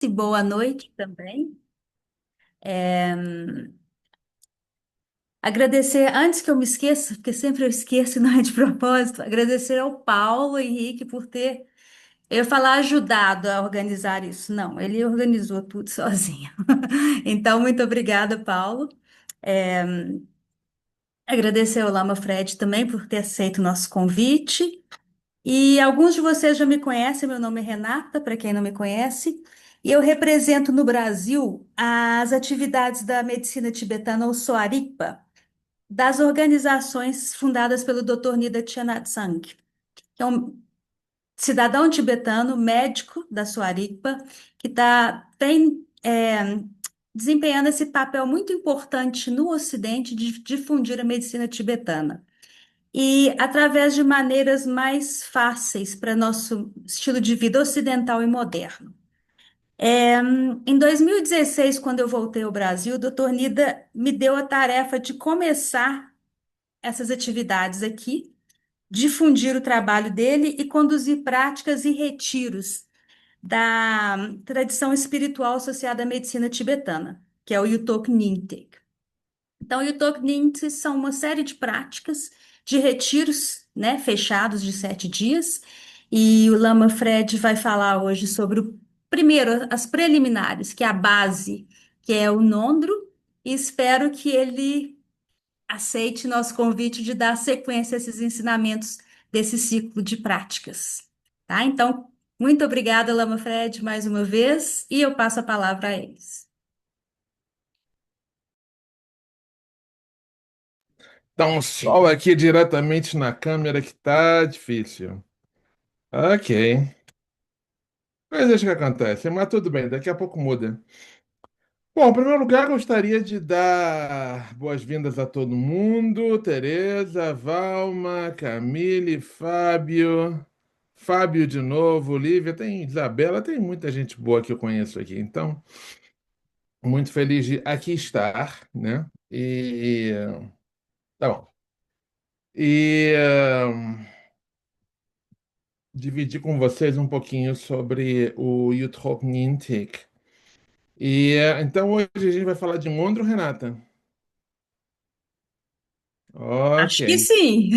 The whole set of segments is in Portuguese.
E boa noite também. É, Agradecer, antes que eu me esqueça, porque sempre eu esqueço e não é de propósito, agradecer ao Paulo Henrique por ter, eu ia falar ajudado a organizar isso. Não, ele organizou tudo sozinho. Então, muito obrigada, Paulo. É, Agradecer ao Lama Fred também por ter aceito o nosso convite. E alguns de vocês já me conhecem, meu nome é Renata, para quem não me conhece, e eu represento no Brasil as atividades da medicina tibetana ou Soaripa, das organizações fundadas pelo Dr. Nida Thanatsang, que é um cidadão tibetano, médico da Soaripa, que desempenhando esse papel muito importante no Ocidente de difundir a medicina tibetana e através de maneiras mais fáceis para nosso estilo de vida ocidental e moderno. Em 2016, quando eu voltei ao Brasil, o Dr. Nida me deu a tarefa de começar essas atividades aqui, difundir o trabalho dele e conduzir práticas e retiros da tradição espiritual associada à medicina tibetana, que é o Yutok Nyingtik. Então, o Yutok Nyingtik são uma série de práticas de retiros, né, fechados de 7 dias. E o Lama Fred vai falar hoje sobre o primeiro, as preliminares, que é a base, que é o Nondro. E espero que ele aceite nosso convite de dar sequência a esses ensinamentos desse ciclo de práticas. Tá? Então, muito obrigada, Lama Fred, mais uma vez, e eu passo a palavra a eles. Tá um sol aqui diretamente na câmera que tá difícil. Ok. Coisas que acontecem, mas tudo bem, daqui a pouco muda. Bom, em primeiro lugar, gostaria de dar boas-vindas a todo mundo. Tereza, Valma, Camille, Fábio. Fábio de novo, Lívia, tem Isabela, tem muita gente boa que eu conheço aqui. Então, muito feliz de aqui estar, né? Tá bom. E dividir com vocês um pouquinho sobre o Yuthok Nintik. Então hoje a gente vai falar de Mondro, Renata. Ok, Acho que sim.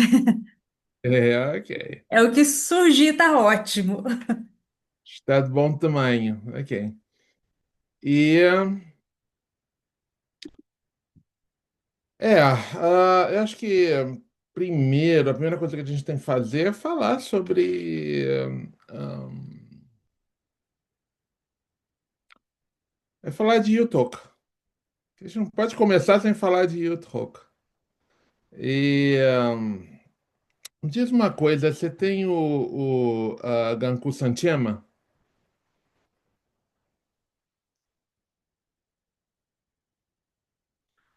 ok. É o que surgir, tá ótimo. Está de bom tamanho. Ok. E eu acho que primeiro, a primeira coisa que a gente tem que fazer é falar sobre é falar de Yuthok. A gente não pode começar sem falar de Yuthok. E me diz uma coisa, você tem o Ganku Santiama?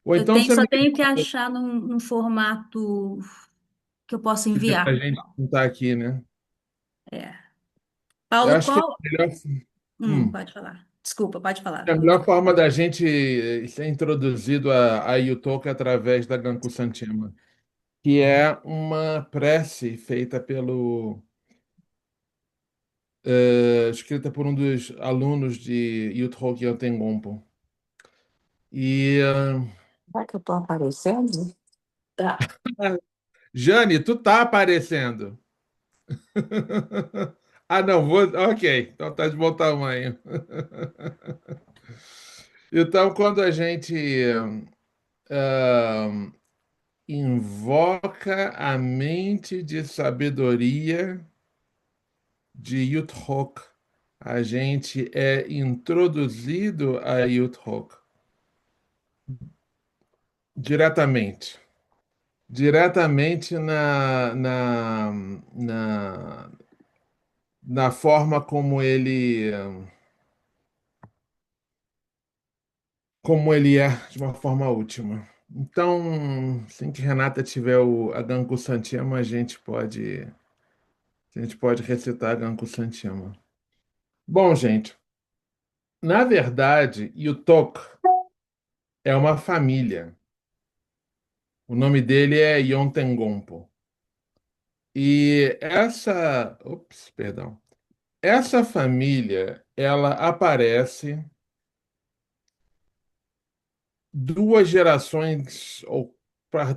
Ou então você Só me tenho que achar num formato que eu possa que dê pra enviar. gente contar aqui, né? É. Eu Paulo, acho que qual? hum, Pode falar. Desculpa, pode a falar. melhor forma da gente ser introduzido a Yutoka é através da Ganku Santiama, que é uma prece feita escrita por um dos alunos de Yuthok Yonten. E Será que eu tô aparecendo? Tá. Jane, tu tá aparecendo. Ah, não, vou. Ok, então tá de bom tamanho. Então, quando a gente ah, invoca a mente de sabedoria de Yuthok, a gente é introduzido a Yuthok diretamente. Diretamente na forma como ele é, de uma forma última. Então, assim que Renata tiver a Ganku Santiama, a gente pode recitar a Ganku Santiama. Bom, gente, na verdade, Yutok é uma família. O nome dele é Yontengonpo. E essa família ela aparece 2 gerações, ou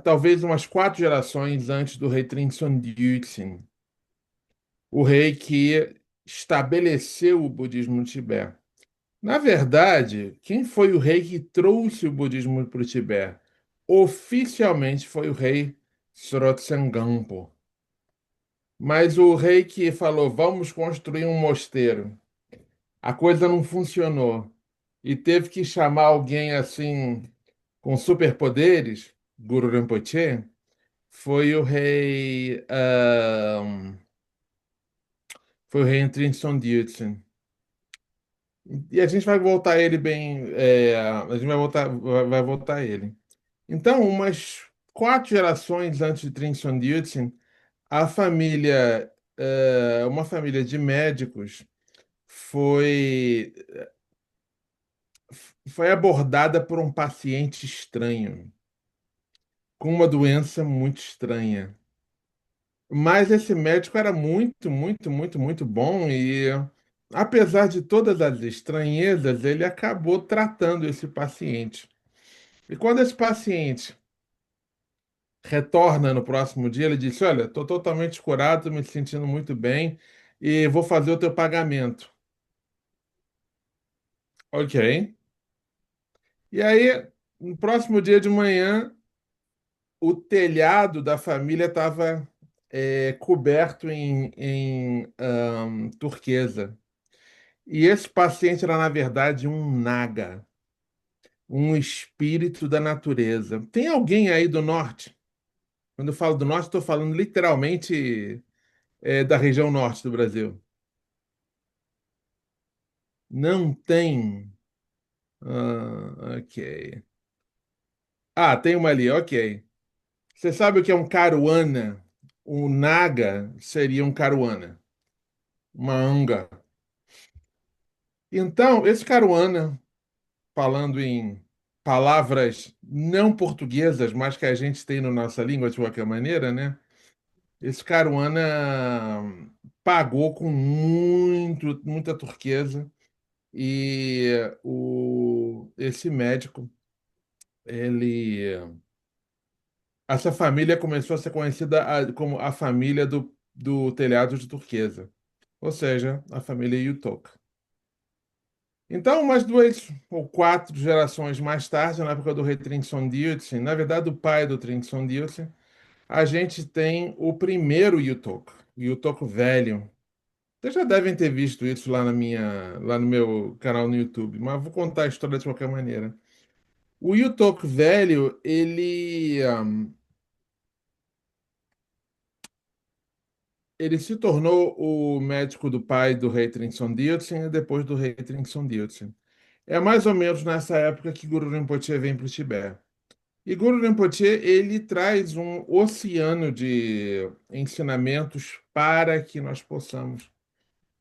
talvez umas 4 gerações antes do rei Trinson Gyatso, o rei que estabeleceu o budismo no Tibete. Na verdade, quem foi o rei que trouxe o budismo para o Tibete? Oficialmente foi o rei Srotsen Gampo. Mas o rei que falou, vamos construir um mosteiro, a coisa não funcionou. E teve que chamar alguém assim com superpoderes, Guru Rinpoche, foi o rei, foi o rei Trinson Gyatso. E a gente vai voltar a ele bem, a gente vai voltar a ele. Então, umas 4 gerações antes de Trinson Gyatso, a família, uma família de médicos foi foi abordada por um paciente estranho, com uma doença muito estranha. Mas esse médico era muito, muito, muito, muito bom e, apesar de todas as estranhezas, ele acabou tratando esse paciente. E quando esse paciente retorna no próximo dia, ele disse: Olha, estou totalmente curado, estou me sentindo muito bem e vou fazer o teu pagamento. Ok. E aí, no próximo dia de manhã, o telhado da família estava coberto em turquesa. E esse paciente era, na verdade, um naga, um espírito da natureza. Tem alguém aí do norte? Quando eu falo do norte, estou falando literalmente da região norte do Brasil. Não tem. Ok. Ah, tem uma ali, ok. Você sabe o que é um caruana? O naga seria um caruana, uma anga. Então, esse caruana, falando em palavras não portuguesas, mas que a gente tem na nossa língua de qualquer maneira, né? Esse caruana pagou com muita turquesa e esse médico, ele, essa família começou a ser conhecida como a família do telhado de turquesa, ou seja, a família Yutok. Então, umas 2 ou 4 gerações mais tarde, na época do rei Trinson Gyatso, na verdade, o pai do Trinson Gyatso, a gente tem o primeiro Yutok, o Yutok velho. Vocês já devem ter visto isso lá no meu canal no YouTube, mas vou contar a história de qualquer maneira. O Yutok velho, ele se tornou o médico do pai do rei Trinson Gyatso e depois do rei Trinson Gyatso. É mais ou menos nessa época que Guru Rinpoche vem para o Tibete. E Guru Rinpoche, ele traz um oceano de ensinamentos para que nós possamos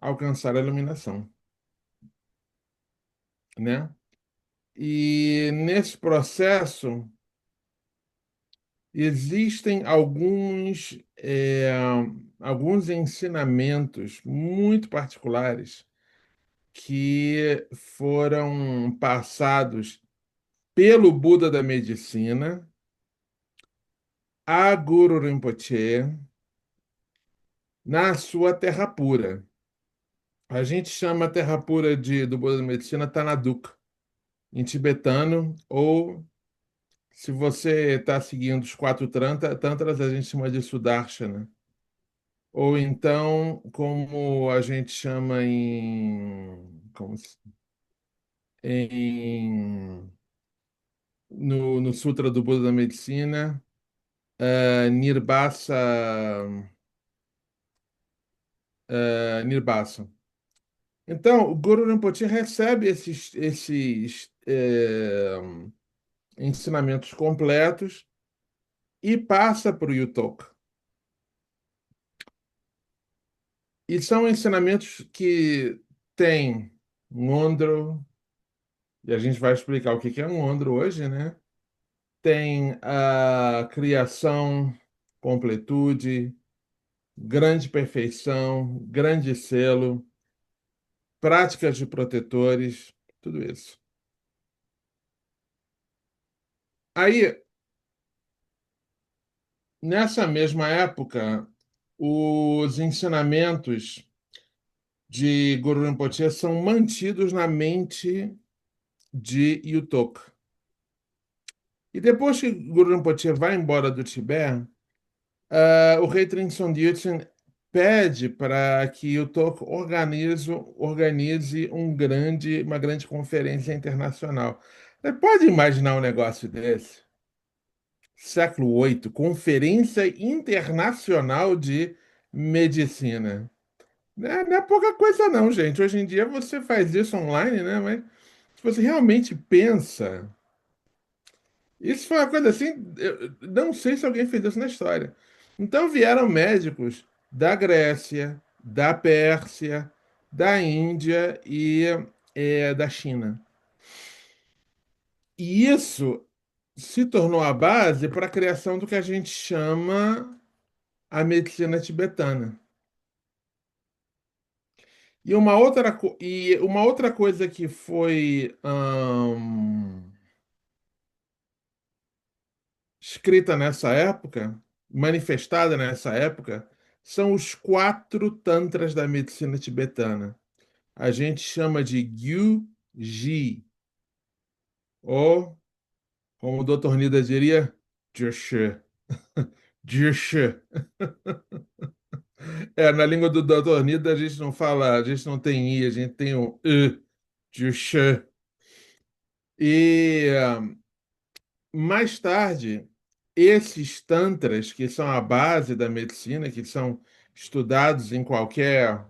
alcançar a iluminação, né? E nesse processo existem alguns ensinamentos muito particulares que foram passados pelo Buda da medicina a Guru Rinpoche na sua terra pura. A gente chama a terra pura do Buda da medicina Tanaduk, em tibetano, ou se você está seguindo os 4 tantras, a gente chama de Sudarshana. Ou então, como a gente chama em no Sutra do Buda da Medicina, Nirbasa, Nirbasa. Então, o Guru Rinpoche recebe esses ensinamentos completos e passa para o Yutok. E são ensinamentos que têm um Ondro, e a gente vai explicar o que é um Ondro hoje, né? Tem a criação, completude, grande perfeição, grande selo, práticas de protetores, tudo isso. Aí, nessa mesma época, os ensinamentos de Guru Rinpoche são mantidos na mente de Yutok. E depois que Guru Rinpoche vai embora do Tibete, o rei Trinson Gyatso pede para que Yutok organize uma grande conferência internacional. Você pode imaginar um negócio desse? Século VIII, Conferência Internacional de Medicina. Não é pouca coisa não, gente. Hoje em dia você faz isso online, né? Mas se você realmente pensa, isso foi uma coisa assim, eu não sei se alguém fez isso na história. Então vieram médicos da Grécia, da Pérsia, da Índia e da China. E isso se tornou a base para a criação do que a gente chama a medicina tibetana. E uma outra coisa que foi escrita nessa época, manifestada nessa época, são os quatro tantras da medicina tibetana. A gente chama de Gyuji, ou, como o Dr. Nida diria, Jushe. Jushe. Na língua do Dr. Nida a gente não fala, a gente não tem I, a gente tem o I, Jushe. E mais tarde, esses tantras, que são a base da medicina, que são estudados em qualquer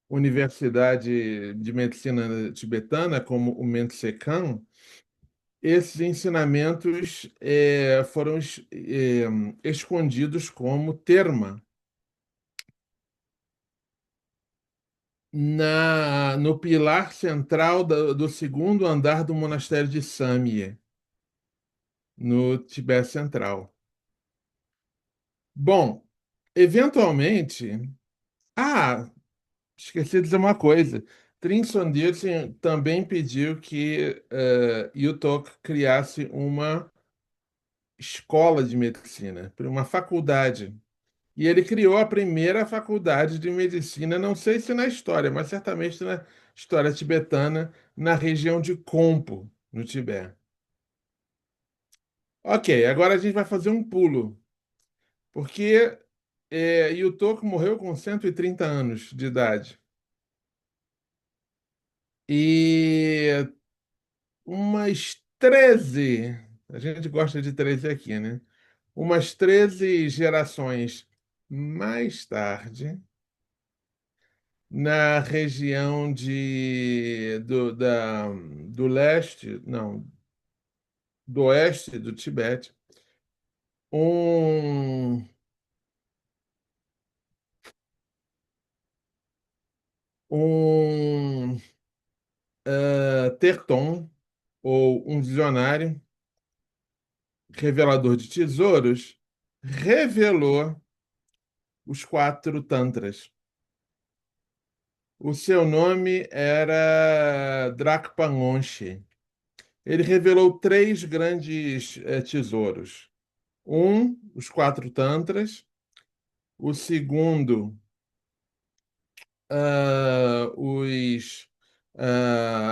universidade de medicina tibetana, como o Mentsekan, esses ensinamentos foram escondidos como terma no pilar central do segundo andar do monastério de Samye, no Tibete Central. Bom, eventualmente. Ah, esqueci de dizer uma coisa. Trinson Dyson também pediu que Yutok criasse uma escola de medicina, uma faculdade. E ele criou a primeira faculdade de medicina, não sei se na história, mas certamente na história tibetana, na região de Kompo, no Tibete. Ok, agora a gente vai fazer um pulo, porque Yutok morreu com 130 anos de idade. E umas 13, a gente gosta de 13 aqui, né? Umas 13 gerações mais tarde, na região do leste, não, do oeste do Tibete, um, um terton, ou um visionário, revelador de tesouros, revelou os quatro tantras. O seu nome era Dracpanonche. Ele revelou três grandes tesouros. Os quatro tantras. O segundo,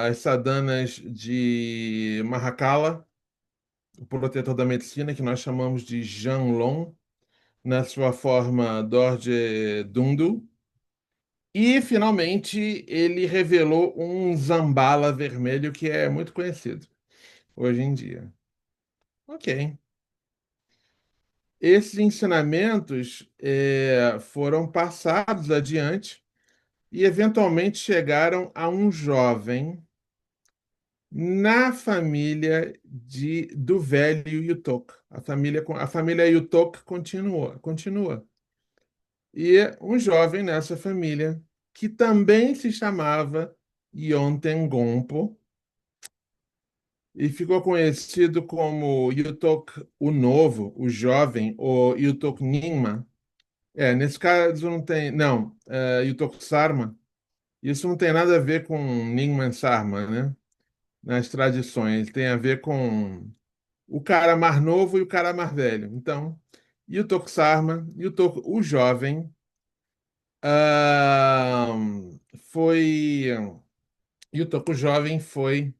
as sadanas de Mahakala, o protetor da medicina, que nós chamamos de Janlong, na sua forma Dorje Dundu. E, finalmente, ele revelou um Zambala vermelho que é muito conhecido hoje em dia. Ok. Esses ensinamentos foram passados adiante e, eventualmente, chegaram a um jovem na família do velho Yutok. A família Yutok continua. E um jovem nessa família, que também se chamava Yonten Gompo, e ficou conhecido como Yutok o Novo, o Jovem, ou Yutok Nyingma. Nesse caso não tem. Não, Yutok Sarma. Isso não tem nada a ver com Nyingma Sarma, né? Nas tradições, tem a ver com o cara mais novo e o cara mais velho. Então, Yuto Sarma, o jovem, ah, foi. Yuto jovem foi,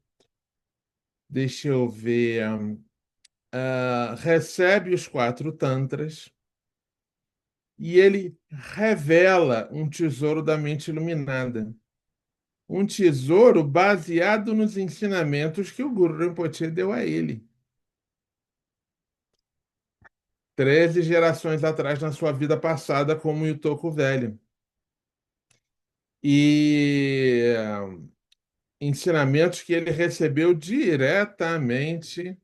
deixa eu ver, recebe os quatro tantras e ele revela um tesouro da mente iluminada. Um tesouro baseado nos ensinamentos que o Guru Rinpoche deu a ele. 13 gerações atrás na sua vida passada como Yutoko velho. E ensinamentos que ele recebeu diretamente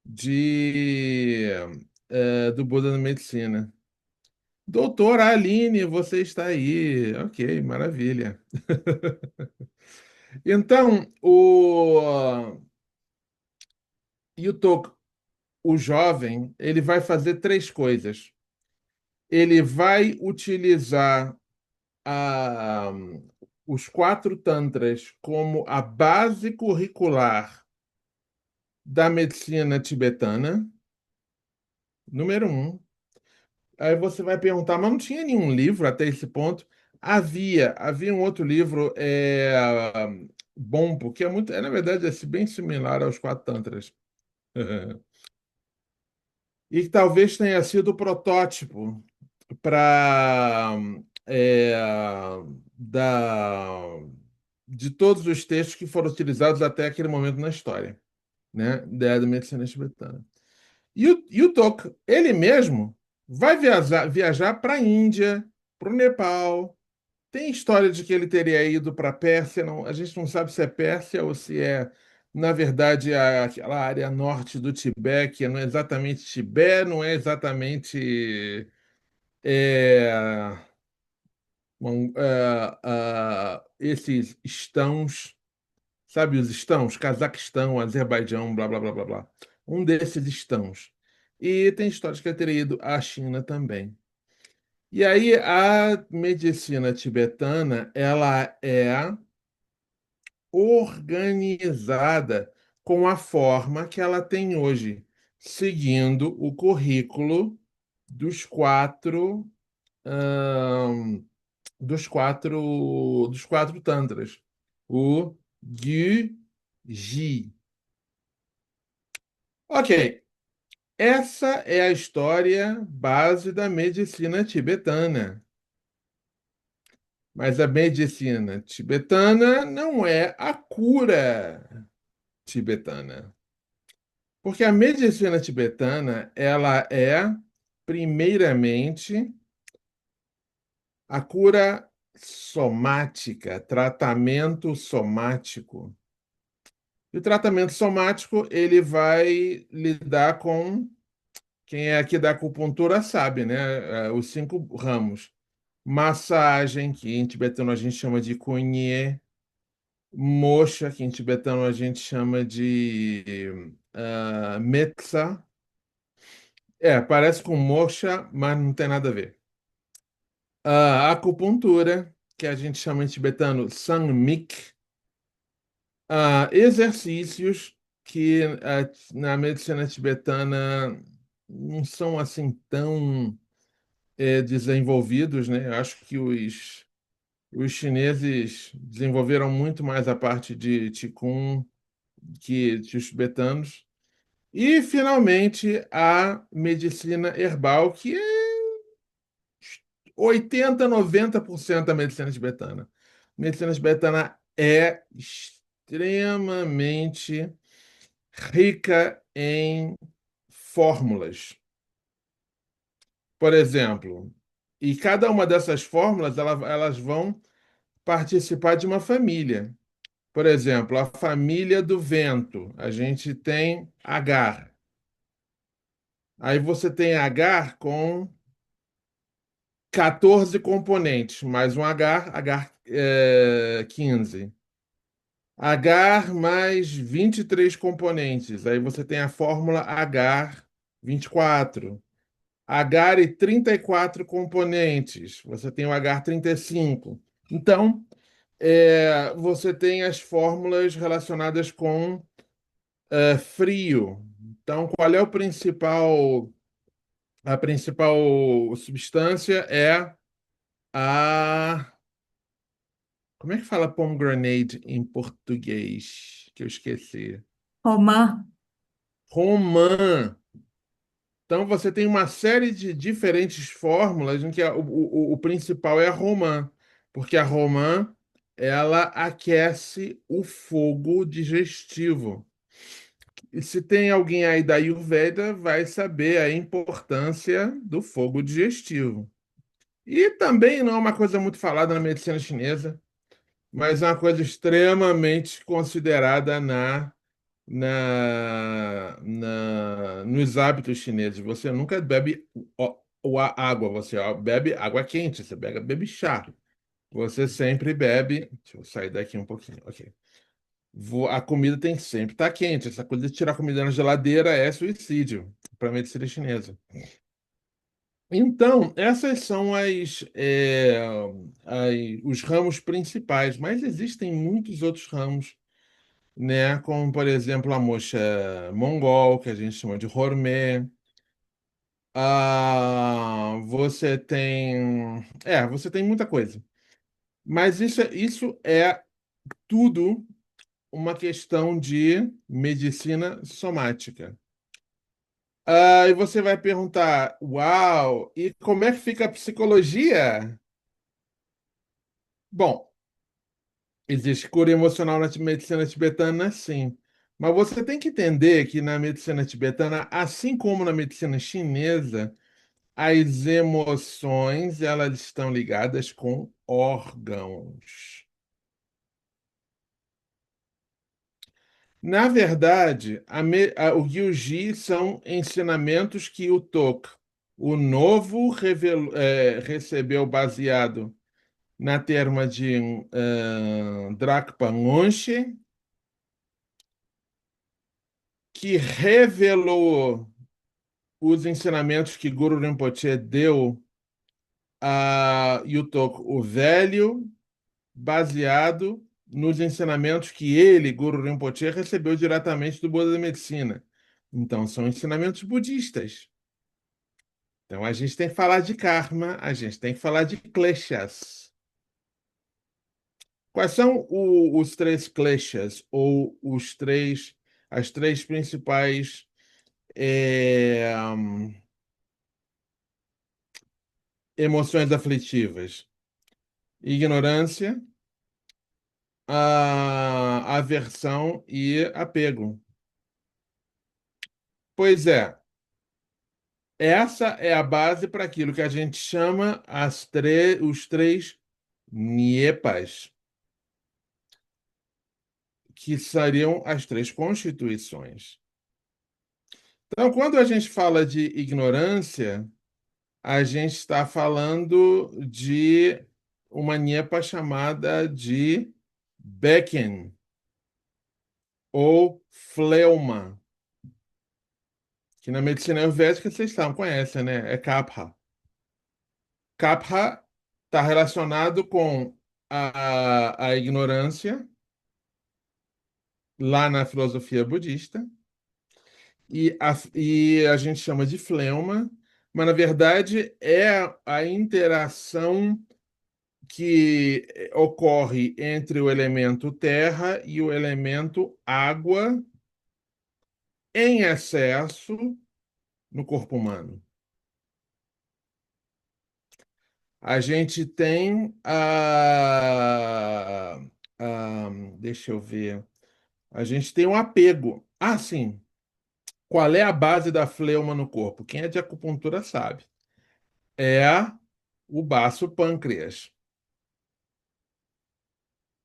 de, do Buda da Medicina. Doutora Aline, você está aí. Ok, maravilha. Então, Yutoko, o jovem, ele vai fazer três coisas. Ele vai utilizar a, os quatro tantras como a base curricular da medicina tibetana, número um. Aí você vai perguntar, mas não tinha nenhum livro até esse ponto? Havia um outro livro, Bompo, que é muito, na verdade, é bem similar aos quatro tantras. E que talvez tenha sido o protótipo para da de todos os textos que foram utilizados até aquele momento na história, né, da medicina tibetana. E o Tok, ele mesmo, vai viajar para a Índia, para o Nepal. Tem história de que ele teria ido para a Pérsia, não, a gente não sabe se é Pérsia ou se é, na verdade, aquela área norte do Tibete, que não é exatamente Tibete, não é exatamente é, esses estãos, sabe os estãos? Cazaquistão, Azerbaijão, blá, blá, blá, blá, blá. Um desses estãos. E tem histórias que ele teria ido à China também. E aí a medicina tibetana, ela é organizada com a forma que ela tem hoje, seguindo o currículo dos quatro ahn, dos quatro tantras. O Gyuji. Ok, essa é a história base da medicina tibetana. Mas a medicina tibetana não é a cura tibetana. Porque a medicina tibetana, ela é, primeiramente, a cura somática, tratamento somático. E o tratamento somático, ele vai lidar com, quem é aqui da acupuntura sabe, né? Os cinco ramos. Massagem, que em tibetano a gente chama de kunye. Moxa, que em tibetano a gente chama de metsa. Parece com moxa, mas não tem nada a ver. A acupuntura, que a gente chama em tibetano sanmik. Exercícios que na medicina tibetana não são assim tão desenvolvidos, né? Eu acho que os chineses desenvolveram muito mais a parte de Qigong que os tibetanos. E, finalmente, a medicina herbal, que é 80, 90% da medicina tibetana. A medicina tibetana é extremamente rica em fórmulas. Por exemplo, e cada uma dessas fórmulas elas vão participar de uma família. Por exemplo, a família do vento. A gente tem Agar. Aí você tem Agar com 14 componentes, mais um Agar 15. Agar mais 23 componentes. Aí você tem a fórmula Agar 24. Agar e 34 componentes. Você tem o Agar 35. Então, você tem as fórmulas relacionadas com frio. Então, qual é a principal substância é a. Como é que fala pomegranate em português? Que eu esqueci. Romã. Romã. Então, você tem uma série de diferentes fórmulas em que o principal é a romã, porque a romã ela aquece o fogo digestivo. E se tem alguém aí da Ayurveda, vai saber a importância do fogo digestivo. E também não é uma coisa muito falada na medicina chinesa, mas é uma coisa extremamente considerada nos hábitos chineses. Você nunca bebe a água, você bebe água quente, você bebe chá. Você sempre bebe. Deixa eu sair daqui um pouquinho. Ok. A comida tem que sempre estar quente. Essa coisa de tirar a comida na geladeira é suicídio para a medicina chinesa. Então, essas são os ramos principais, mas existem muitos outros ramos, né? Como, por exemplo, a moxa mongol, que a gente chama de hormé. Você tem muita coisa. Mas isso é tudo uma questão de medicina somática. E você vai perguntar, uau, e como é que fica a psicologia? Bom, existe cura emocional na medicina tibetana, sim. Mas você tem que entender que na medicina tibetana, assim como na medicina chinesa, as emoções, elas estão ligadas com órgãos. Na verdade, o Gyuji são ensinamentos que o Tok, o novo, recebeu baseado na terma de Drakpa Ngonshe, que revelou os ensinamentos que Guru Rinpoche deu a Yutok, o velho, baseado nos ensinamentos que ele, Guru Rinpoche, recebeu diretamente do Buda da Medicina. Então, são ensinamentos budistas. Então, a gente tem que falar de karma, a gente tem que falar de kleshas. Quais são os três kleshas, ou as três principais é, emoções aflitivas? Ignorância, aversão e apego. Pois é, essa é a base para aquilo que a gente chama os três Nyepas, que seriam as três constituições. Então, quando a gente fala de ignorância, a gente está falando de uma Nyepa chamada de Becken ou fleuma, que na medicina ayurvédica vocês conhecem, né? É Kapha. Kapha está relacionado com a ignorância, lá na filosofia budista, e a gente chama de fleuma, mas na verdade é a interação que ocorre entre o elemento terra e o elemento água em excesso no corpo humano. A gente tem deixa eu ver. A gente tem um apego. Ah, sim. Qual é a base da fleuma no corpo? Quem é de acupuntura sabe. É o baço pâncreas.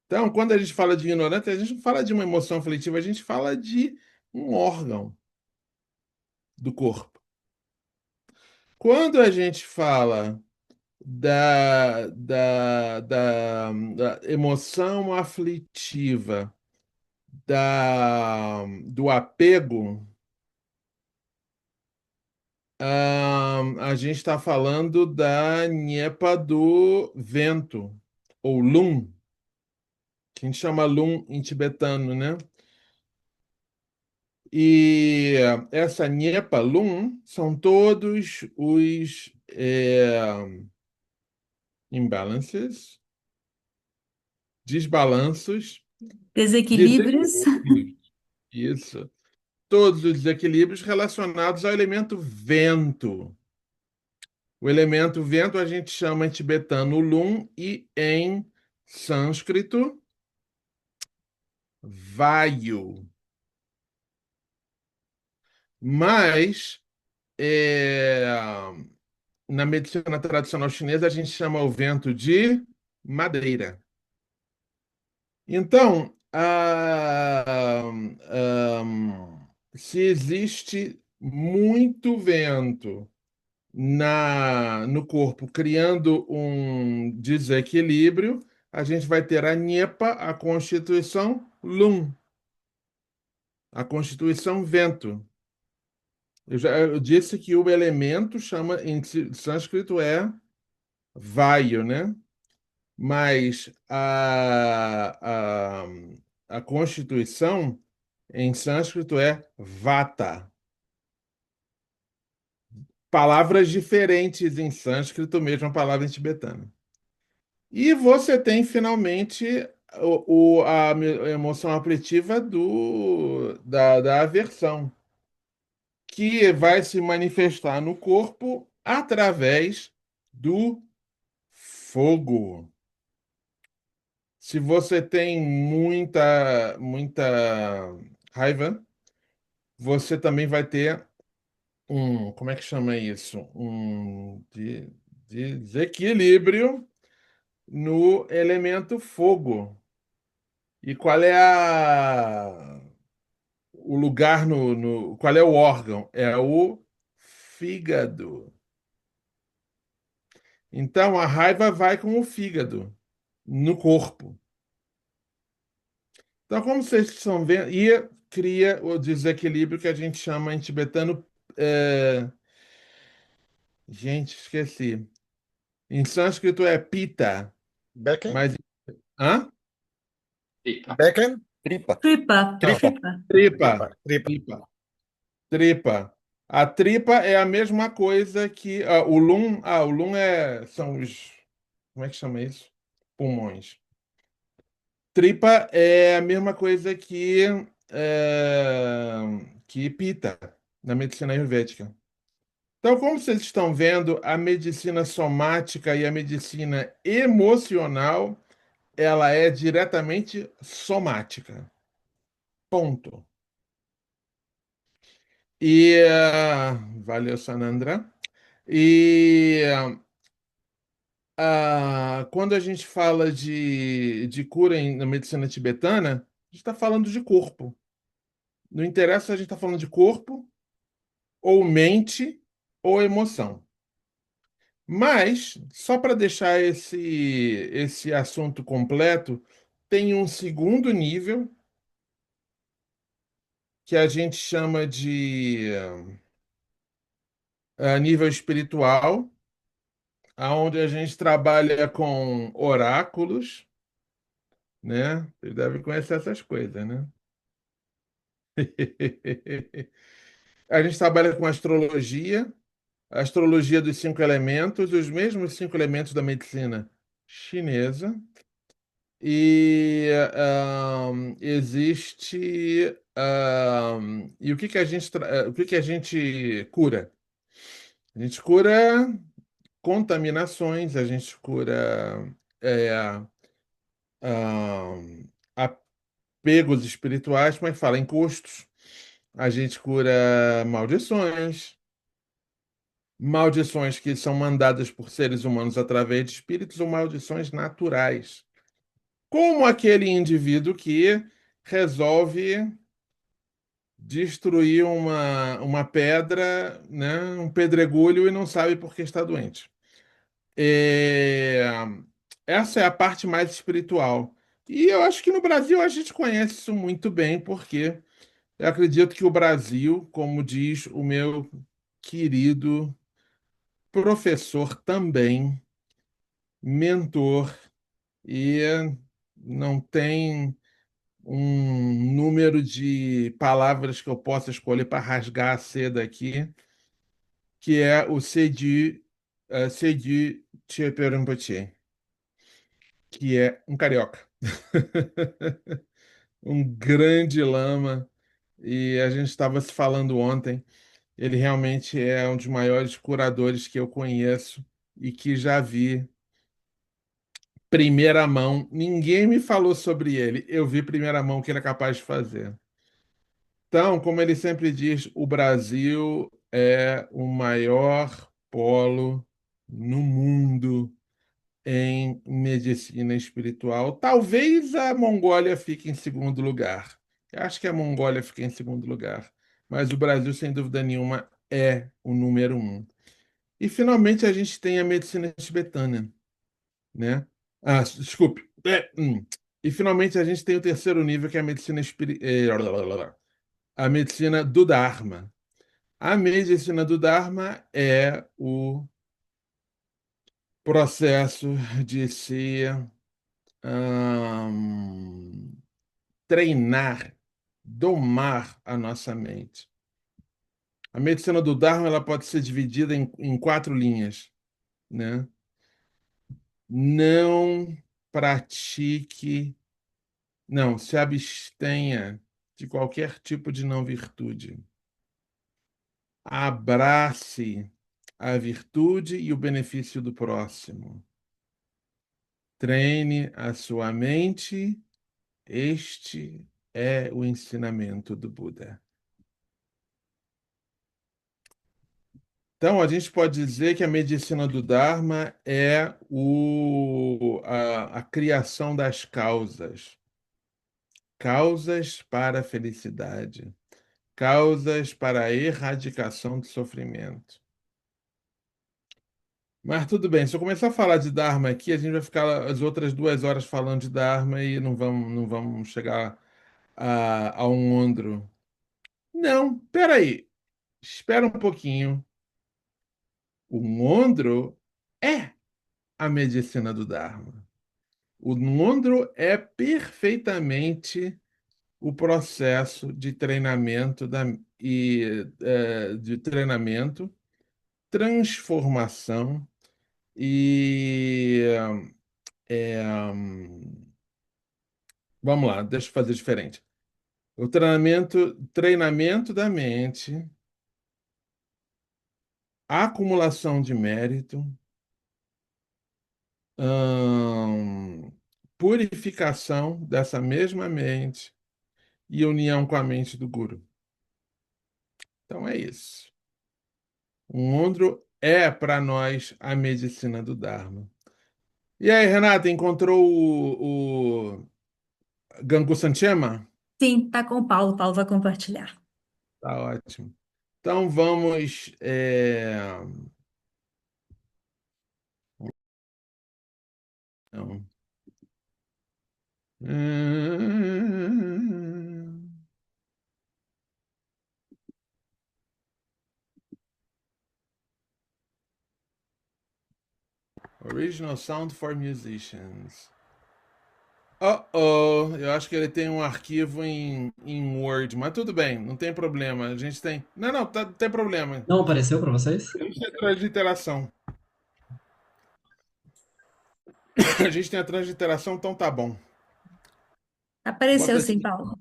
Então, quando a gente fala de ignorância, a gente não fala de uma emoção aflitiva, a gente fala de um órgão do corpo. Quando a gente fala da emoção aflitiva, do apego, a gente está falando da Nhepa do vento, ou Lum. que a gente chama Lum em tibetano, né? E essa Nyepa Lum são todos os imbalances, desbalanços, Desequilíbrios. desequilíbrios. Isso. Todos os desequilíbrios relacionados ao elemento vento. O elemento vento a gente chama em tibetano Lum e em sânscrito Vayu. Mas é, na medicina tradicional chinesa a gente chama o vento de madeira. Então, se existe muito vento no corpo, criando um desequilíbrio, a gente vai ter a Nhepa, a constituição Lum, a constituição vento. Eu disse que o elemento chama em sânscrito é Vayu, né? Mas a constituição em sânscrito é Vata. Palavras diferentes em sânscrito, mesma palavra em tibetano. E você tem finalmente a emoção afetiva da aversão, que vai se manifestar no corpo através do fogo. Se você tem muita raiva, você também vai ter como é que chama isso? Desequilíbrio no elemento fogo. E qual é o lugar qual é o órgão? É o fígado. Então a raiva vai com o fígado no corpo. Então, como vocês estão vendo, e cria o desequilíbrio que a gente chama em tibetano. Gente, esqueci. Em sânscrito é pita, Becken? mas. Hã? Becken? Tripa. Tripa, Não, Tripa. tripa. tripa, Tripa. tripa. Tripa. Tripa. A tripa é a mesma coisa que o lum. O lum são os. Como é que chama isso? Pulmões. Tripa é a mesma coisa que pita na medicina ayurvédica. Então, como vocês estão vendo, a medicina somática e a medicina emocional, ela é diretamente somática. Ponto. E valeu, Sanandra. E quando a gente fala de cura na medicina tibetana, a gente está falando de corpo. Não interessa se a gente está falando de corpo, ou mente, ou emoção. Mas, só para deixar esse assunto completo, tem um segundo nível que a gente chama de nível espiritual, onde a gente trabalha com oráculos, né? Vocês devem conhecer essas coisas, né? A gente trabalha com astrologia, a astrologia dos cinco elementos, os mesmos cinco elementos da medicina chinesa. E existe. E o que que a gente cura? A gente cura contaminações, a gente cura é, ahn, apegos espirituais, como é que fala? Encostos. A gente cura maldições, maldições que são mandadas por seres humanos através de espíritos ou maldições naturais. Como aquele indivíduo que resolve destruir uma pedra, né, um pedregulho e não sabe por que está doente. É, essa é a parte mais espiritual. E eu acho que no Brasil a gente conhece isso muito bem, porque eu acredito que o Brasil, como diz o meu querido professor também, mentor e não tem um número de palavras que eu possa escolher para rasgar a seda aqui, que é o Sedu Tcheperumpati, que é um carioca. Um grande lama. E a gente estava se falando ontem. Ele realmente é um dos maiores curadores que eu conheço e que já vi primeira mão. Ninguém me falou sobre ele. Eu vi primeira mão o que ele é capaz de fazer. Então, como ele sempre diz, o Brasil é o maior polo no mundo em medicina espiritual. Talvez a Mongólia fique em segundo lugar. Eu acho que a Mongólia fica em segundo lugar. Mas o Brasil, sem dúvida nenhuma, é o número um. E finalmente a gente tem a medicina tibetana, né? Ah, desculpe. E finalmente a gente tem o terceiro nível, que é a medicina a medicina do Dharma. A medicina do Dharma é o processo de se ahn, treinar, domar a nossa mente. A medicina do Dharma ela pode ser dividida em quatro linhas, né? Não pratique, não, se abstenha de qualquer tipo de não virtude. Abrace a virtude e o benefício do próximo. Treine a sua mente. Este é o ensinamento do Buda. Então, a gente pode dizer que a medicina do Dharma é a criação das causas. Causas para a felicidade. Causas para a erradicação do sofrimento. Mas tudo bem, se eu começar a falar de Dharma aqui, a gente vai ficar as outras 2 horas falando de Dharma e não vamos chegar a um ondro. Não, peraí, espera um pouquinho. O Mondro é a medicina do Dharma. O Mondro é perfeitamente o processo de treinamento de treinamento, transformação e é, vamos lá, deixa eu fazer diferente. O treinamento da mente, acumulação de mérito, hum, purificação dessa mesma mente e união com a mente do Guru. Então é isso. O Mondro é para nós a medicina do Dharma. E aí, Renata, encontrou o Gangu Sanchema? Sim, tá com o Paulo. O Paulo vai compartilhar. Tá ótimo. Então vamos. Não. Original Sound for Musicians. Oh, eu acho que ele tem um arquivo em Word, mas tudo bem, não tem problema. A gente tem. Não, não tem problema. Não apareceu para vocês? A gente tem a transliteração. A gente tem a transliteração, então tá bom. Apareceu Bota sim, assim. Paulo.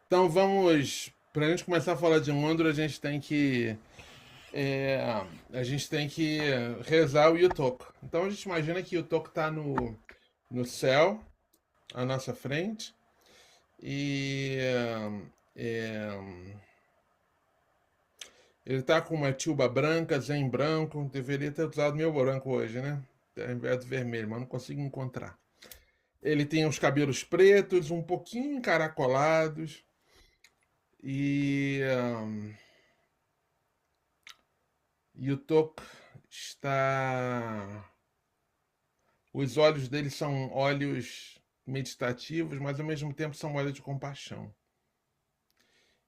Então vamos. Para a gente começar a falar de Mondro, é, a gente tem que rezar o Yutok. Então a gente imagina que o Yutok está no céu, à nossa frente, e é, ele está com uma tuba branca, zen branco. Deveria ter usado meu branco hoje, né? Ao invés do vermelho, mas não consigo encontrar. Ele tem os cabelos pretos, um pouquinho encaracolados, e Yutok está. Os olhos dele são olhos meditativos, mas ao mesmo tempo são olhos de compaixão.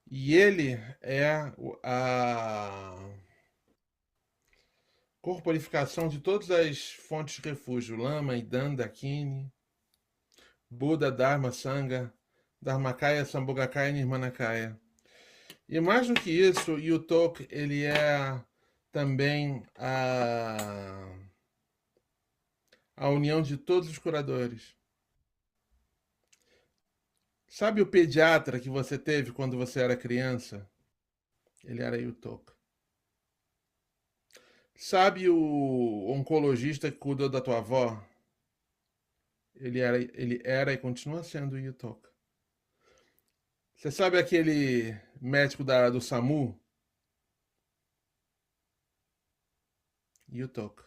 E ele é corporificação de todas as fontes de refúgio, Lama, Idan, Dakini, Buda, Dharma, Sangha, Dharmakaya, Sambhogakaya e Nirmanakaya. E mais do que isso, o Yutok, ele é também a união de todos os curadores. Sabe o pediatra que você teve quando você era criança? Ele era Yutok. Sabe o oncologista que cuidou da tua avó? Ele era e continua sendo o Yutok. Você sabe aquele médico do SAMU? Yutok.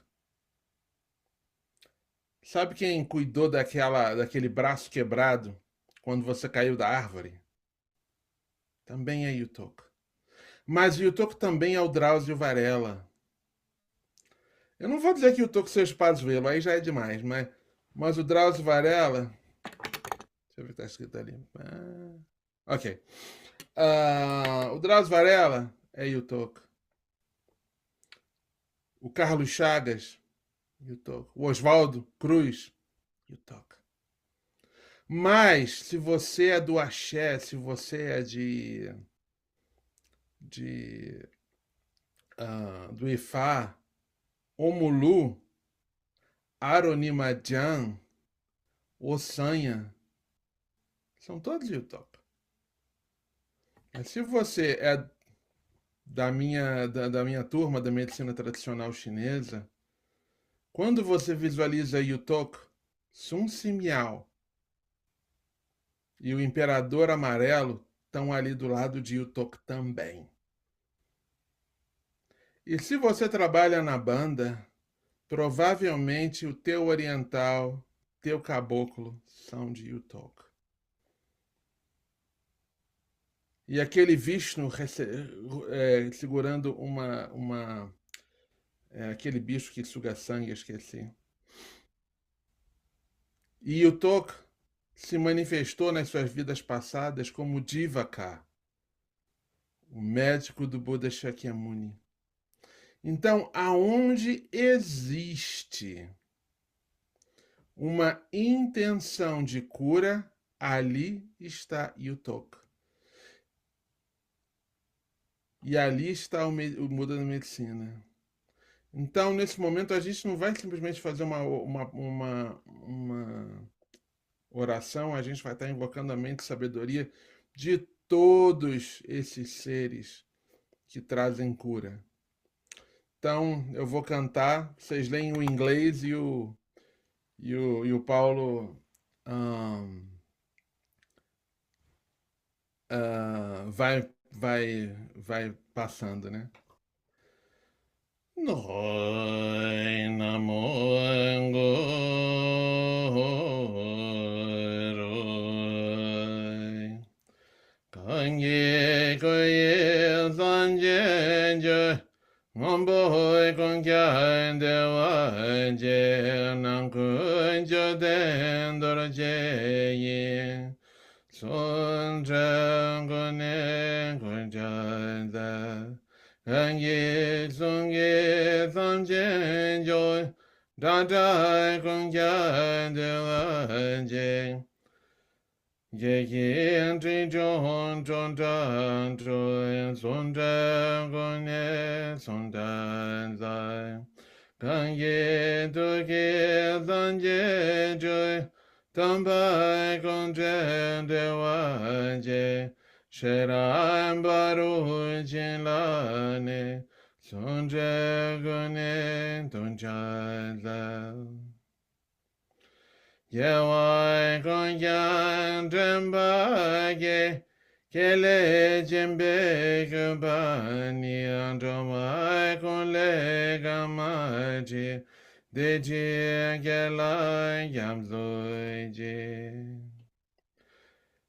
Sabe quem cuidou daquele braço quebrado quando você caiu da árvore? Também é Yutok. Mas o Yutok também é o Drauzio Varela. Eu não vou dizer que o Yutok seja Pazuello, aí já é demais, mas o Drauzio Varela... Deixa eu ver o que está escrito ali. Ok. O Drauzio Varela é Yutok. O Carlos Chagas, Yutok. O Oswaldo Cruz, Yutok. Mas, se você é do axé, se você é do Ifá, Omulu, Aronimadjan, Ossanha, são todos Yutok. Mas se você é da minha turma da medicina tradicional chinesa, quando você visualiza Yutok, Sun Simiao e o Imperador Amarelo estão ali do lado de Yutok também. E se você trabalha na banda, provavelmente o teu oriental, teu caboclo são de Yutok. E aquele Vishnu segurando aquele bicho que suga sangue, esqueci. E Yutok se manifestou nas suas vidas passadas como Divaka, o médico do Buda Shakyamuni. Então, aonde existe uma intenção de cura, ali está Yutok. E ali está o Buda da medicina. Então, nesse momento, a gente não vai simplesmente fazer uma oração, a gente vai estar invocando a mente e sabedoria de todos esses seres que trazem cura. Então, eu vou cantar, vocês leem o inglês e o Paulo vai passando, né? Noi namo Roi Kanye Koye Sanjenje Ngombohoi Kongkyan Dewa Je Nangkunjo Dendor Je Son Drangone Kunjanda Kanye Sungye Samjen Joy Dada Kongkyan Dewa Je Yekin Trijon Jondan Troy Sondan Gone Sondan Zai Kanye Toke Sanje Joy Tambai Kongchen Dewa Je Sheran Baru Jinlane Sonje Gone Donjala Yewai Kongyan Trembage Kele Jembe Kubani Andromai Kole Gamaji Deji Gelai Yamzoji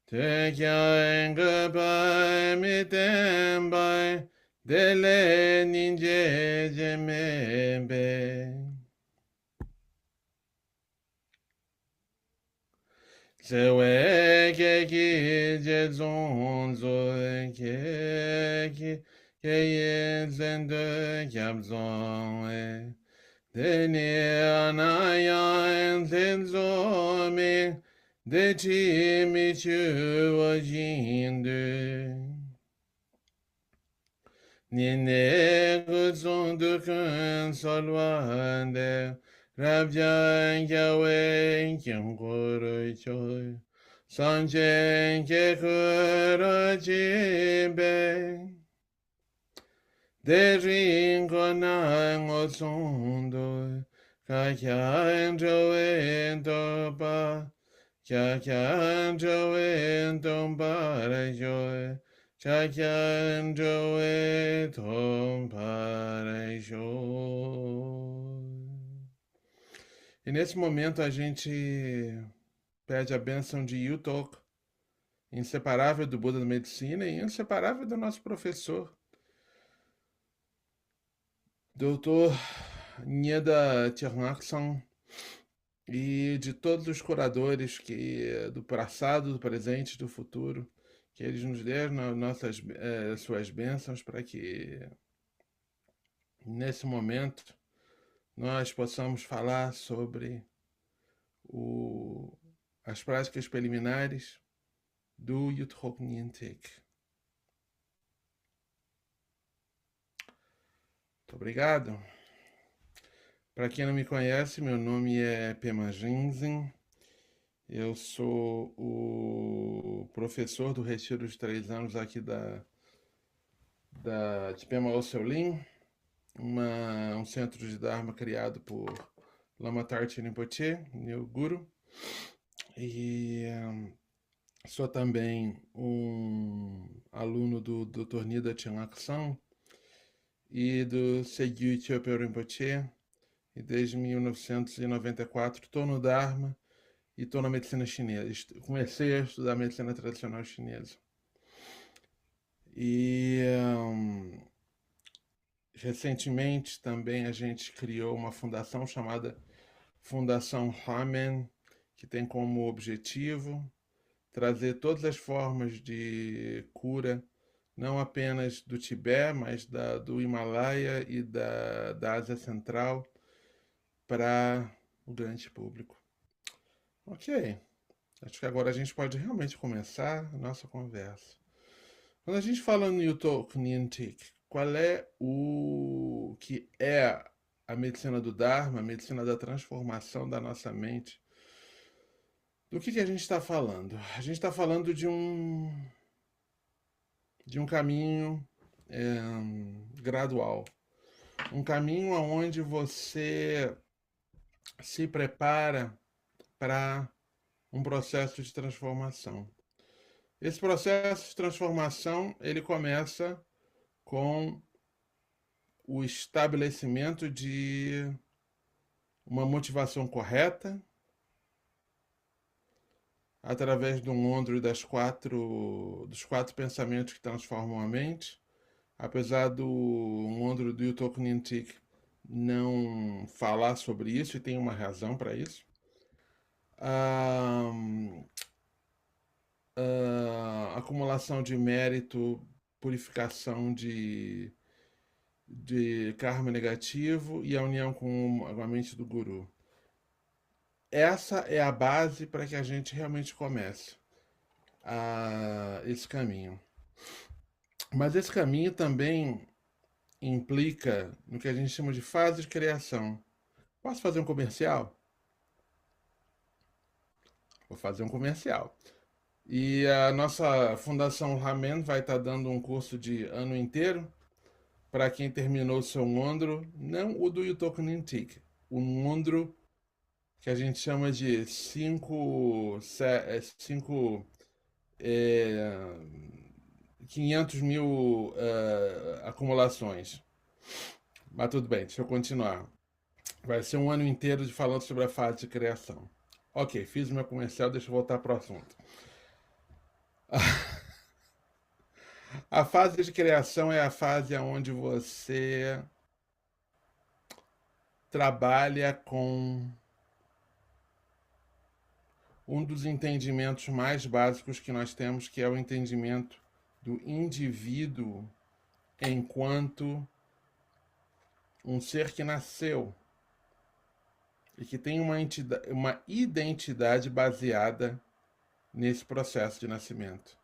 Te Kyan Gubai Mitembai Dele Ninje Jemebe Sewe Keki Jezonzo Keki Keye Zende Kyabzon Teneanayan Tenzome Dechimi Chuwa Jindu Nine Guzon Dukun Solwande Rabjan Yawen Kyangoro Choi Sanjen Kekuro Jimbe Deringonan Osundo Kakyan Joen Toba Kakyan Joen Tombara Joy Kakyan Joen Tombara Joy. E nesse momento a gente pede a bênção de Yutok, inseparável do Buda da Medicina e inseparável do nosso professor, Dr. Nyeda Thierry, e de todos os curadores do passado, do presente e do futuro, que eles nos dêem suas bênçãos para que nesse momento nós possamos falar sobre as práticas preliminares do Yuthok Nyingtik. Muito obrigado. Para quem não me conhece, meu nome é Pema Ginzin. Eu sou o professor do Retiro de 3 anos aqui de Pema Oseolin, um centro de Dharma criado por Lama Tarti Rinpoche, meu guru. E sou também um aluno do Dr. Nida Chenlaksan e do Segyu Chöpyo Rinpoche. E desde 1994 estou no Dharma e estou na medicina chinesa. Comecei a estudar medicina tradicional chinesa. E recentemente também a gente criou uma fundação chamada Fundação Ramen, que tem como objetivo trazer todas as formas de cura, não apenas do Tibete, mas do Himalaia e da Ásia Central, para o grande público. Ok, acho que agora a gente pode realmente começar a nossa conversa. Quando a gente fala no Yuthok Nyingtik, qual é o que é a medicina do Dharma, a medicina da transformação da nossa mente? Do que a gente está falando? A gente está falando de um caminho gradual. Um caminho onde você se prepara para um processo de transformação. Esse processo de transformação, ele começa com o estabelecimento de uma motivação correta, através do ondro dos quatro pensamentos que transformam a mente. Apesar do ondro do Yuthok Nyingtik não falar sobre isso, e tem uma razão para isso. Acumulação de mérito, purificação de karma negativo e a união com a mente do guru. Essa é a base para que a gente realmente comece esse caminho. Mas esse caminho também implica no que a gente chama de fase de criação. Posso fazer um comercial? Vou fazer um comercial. E a nossa Fundação Ramen vai estar dando um curso de ano inteiro para quem terminou o seu Ngondro, não o do Yuthok Nyingtik, o Ngondro que a gente chama de 500 mil acumulações. Mas tudo bem, deixa eu continuar. Vai ser um ano inteiro falando sobre a fase de criação. Ok, fiz o meu comercial, deixa eu voltar para o assunto. A fase de criação é a fase onde você trabalha com um dos entendimentos mais básicos que nós temos, que é o entendimento do indivíduo enquanto um ser que nasceu e que tem uma identidade baseada nesse processo de nascimento.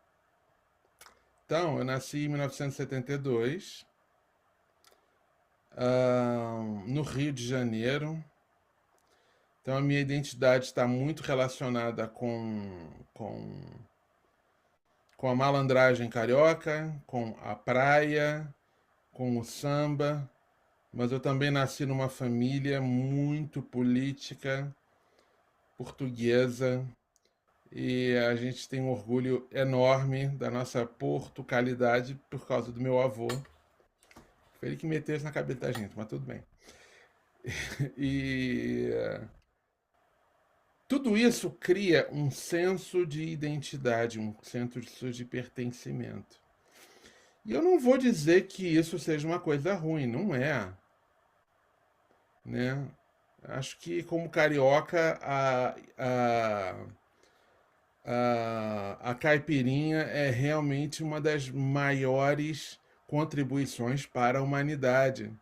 Então, eu nasci em 1972, no Rio de Janeiro. Então, a minha identidade está muito relacionada com a malandragem carioca, com a praia, com o samba, mas eu também nasci numa família muito política, portuguesa, e a gente tem um orgulho enorme da nossa portugalidade por causa do meu avô. Foi ele que meteu isso na cabeça da gente, mas tudo bem. E tudo isso cria um senso de identidade, um senso de pertencimento. E eu não vou dizer que isso seja uma coisa ruim, não é, né? Acho que como carioca a caipirinha é realmente uma das maiores contribuições para a humanidade.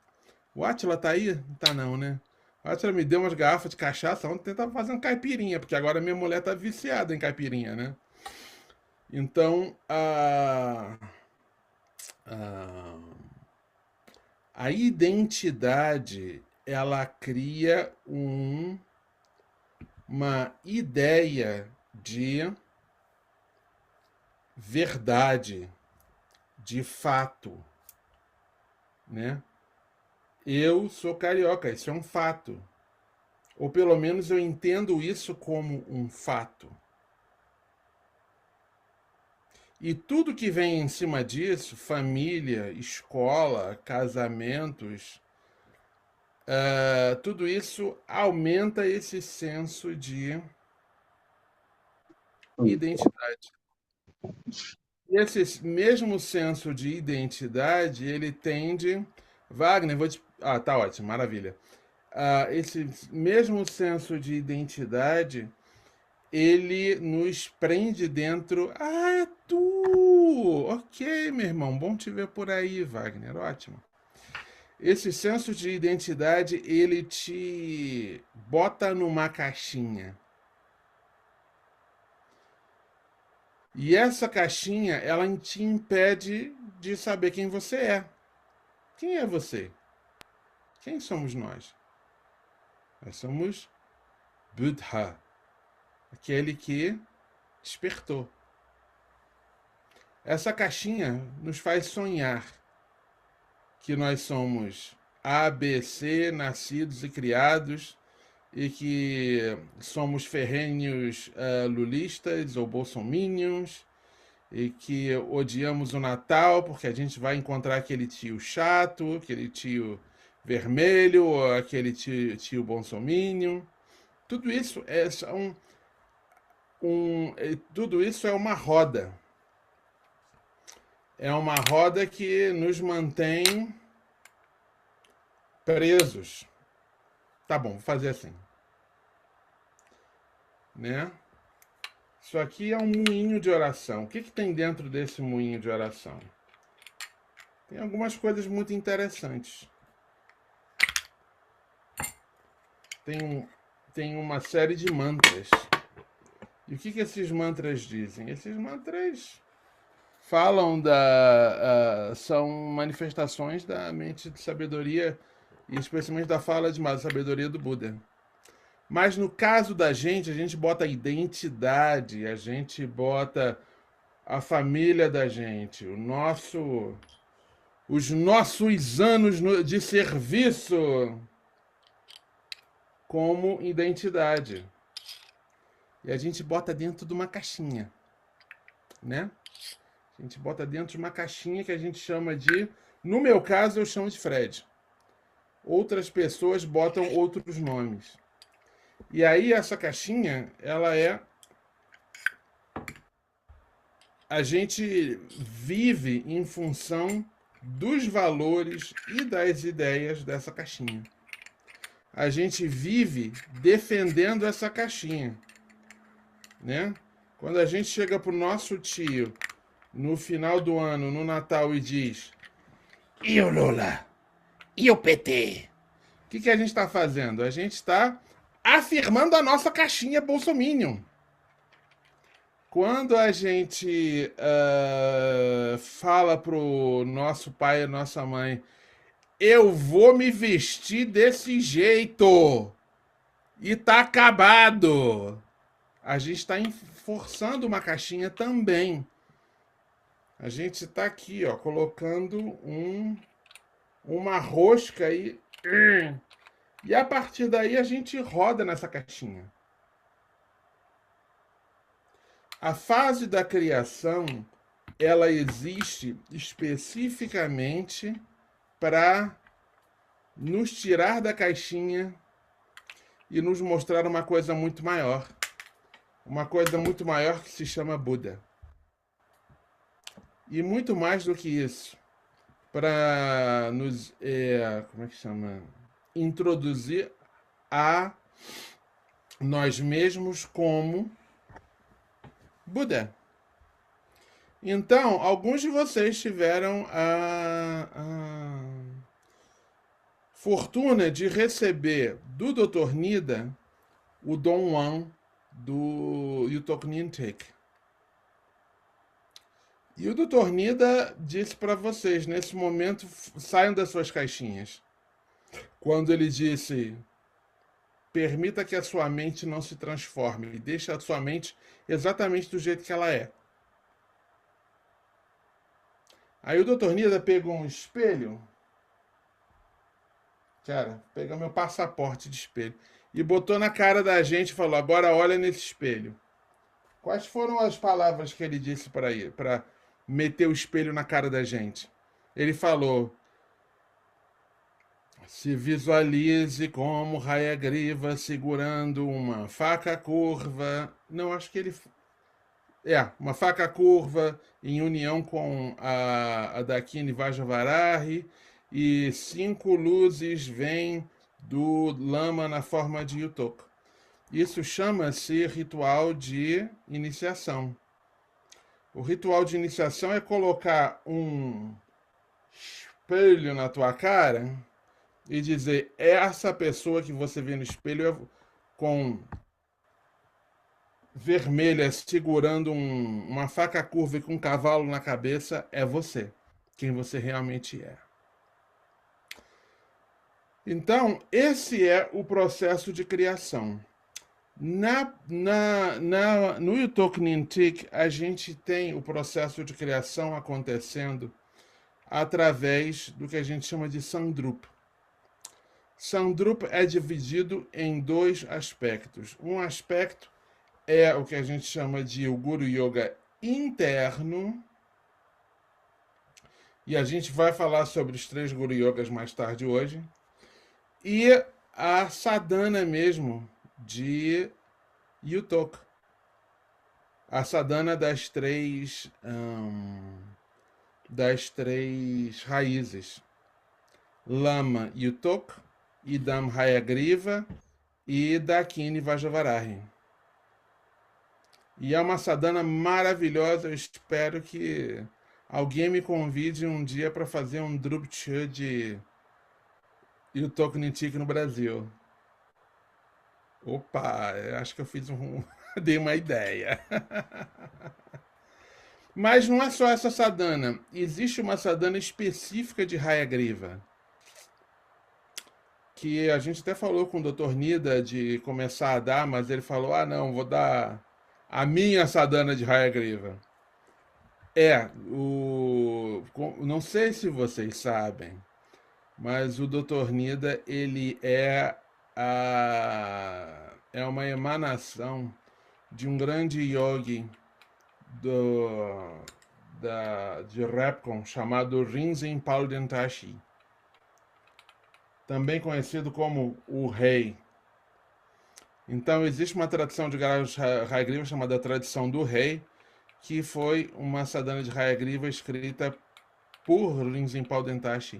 O Átila tá aí? Não tá não, né? O Átila me deu umas garrafas de cachaça ontem, tava fazendo caipirinha, porque agora minha mulher tá viciada em caipirinha, né? Então, a identidade, ela cria uma ideia de verdade, de fato, né? Eu sou carioca, isso é um fato. Ou pelo menos eu entendo isso como um fato. E tudo que vem em cima disso, família, escola, casamentos, tudo isso aumenta esse senso de identidade. E esse mesmo senso de identidade, ele tende... Wagner, tá ótimo, maravilha. Esse mesmo senso de identidade, ele nos prende dentro... é tu! Ok, meu irmão, bom te ver por aí, Wagner, ótimo. Esse senso de identidade, ele te bota numa caixinha. E essa caixinha, ela te impede de saber quem você é. Quem é você? Quem somos nós? Nós somos Buddha, aquele que despertou. Essa caixinha nos faz sonhar que nós somos A, B, C, nascidos e criados, e que somos ferrenhos lulistas ou bolsominions, e que odiamos o Natal porque a gente vai encontrar aquele tio chato, aquele tio vermelho, ou aquele tio bolsominion. Tudo isso tudo isso é uma roda. É uma roda que nos mantém presos. Tá bom, vou fazer assim. Né? Isso aqui é um moinho de oração. O que tem dentro desse moinho de oração? Tem algumas coisas muito interessantes. Tem uma série de mantras. E o que esses mantras dizem? Esses mantras falam são manifestações da mente de sabedoria, e especialmente da fala de sabedoria do Buda. Mas no caso da gente, a gente bota a identidade, a gente bota a família da gente, os nossos anos de serviço como identidade. E a gente bota dentro de uma caixinha, né? A gente bota dentro de uma caixinha que a gente chama de... No meu caso, eu chamo de Fred. Outras pessoas botam outros nomes. E aí, essa caixinha, ela é... A gente vive em função dos valores e das ideias dessa caixinha. A gente vive defendendo essa caixinha, né? Quando a gente chega pro nosso tio no final do ano, no Natal, e diz: e o Lula? E o PT? O que a gente está fazendo? A gente está afirmando a nossa caixinha bolsominion. Quando a gente fala pro nosso pai e nossa mãe, eu vou me vestir desse jeito e tá acabado, a gente está forçando uma caixinha também. A gente está aqui, ó, colocando uma rosca aí. E a partir daí a gente roda nessa caixinha. A fase da criação, ela existe especificamente para nos tirar da caixinha e nos mostrar uma coisa muito maior. Uma coisa muito maior que se chama Buda. E muito mais do que isso, para nos, como é que chama? Introduzir a nós mesmos como Buda. Então, alguns de vocês tiveram a fortuna de receber do Dr. Nida o Dom Juan do Yutok Nintek. E o Dr. Nida disse para vocês, nesse momento, saiam das suas caixinhas. Quando ele disse, permita que a sua mente não se transforme, e deixe a sua mente exatamente do jeito que ela é. Aí o Dr. Nida pegou um espelho, cara, pegou meu passaporte de espelho, e botou na cara da gente e falou, agora olha nesse espelho. Quais foram as palavras que ele disse para meter o espelho na cara da gente? Ele falou, se visualize como Hayagriva segurando uma faca curva. Não, acho que ele... uma faca curva em união com a Dakini Vajavarahi, e 5 luzes vêm do lama na forma de Yutok. Isso chama-se ritual de iniciação. O ritual de iniciação é colocar um espelho na tua cara e dizer, essa pessoa que você vê no espelho com vermelha segurando uma faca curva e com um cavalo na cabeça é você, quem você realmente é. Então, esse é o processo de criação. No Yutok Nintik, a gente tem o processo de criação acontecendo através do que a gente chama de Sandrup. Sandrup é dividido em 2 aspectos. Um aspecto é o que a gente chama de o Guru Yoga interno, e a gente vai falar sobre os 3 Guru Yogas mais tarde hoje, e a sadhana mesmo de Yutok. A sadhana das 3 raízes. Lama Yutok, Idam Hayagriva e Dakini Vajavarahi. E é uma sadhana maravilhosa. Eu espero que alguém me convide um dia para fazer um Drupcha de Yutok Nintik no Brasil. Opa, acho que eu fiz dei uma ideia. Mas não é só essa sadhana. Existe uma sadhana específica de Hayagriva, que a gente até falou com o Dr. Nida de começar a dar, mas ele falou, não, vou dar a minha sadhana de Hayagriva. Não sei se vocês sabem, mas o Dr. Nida, ele é uma emanação de um grande yogi de Repkon, chamado Rinzin Palden Tashi, também conhecido como o Rei. Então, existe uma tradição de Hayagriva chamada Tradição do Rei, que foi uma sadhana de Hayagriva escrita por Rinzin Palden Tashi,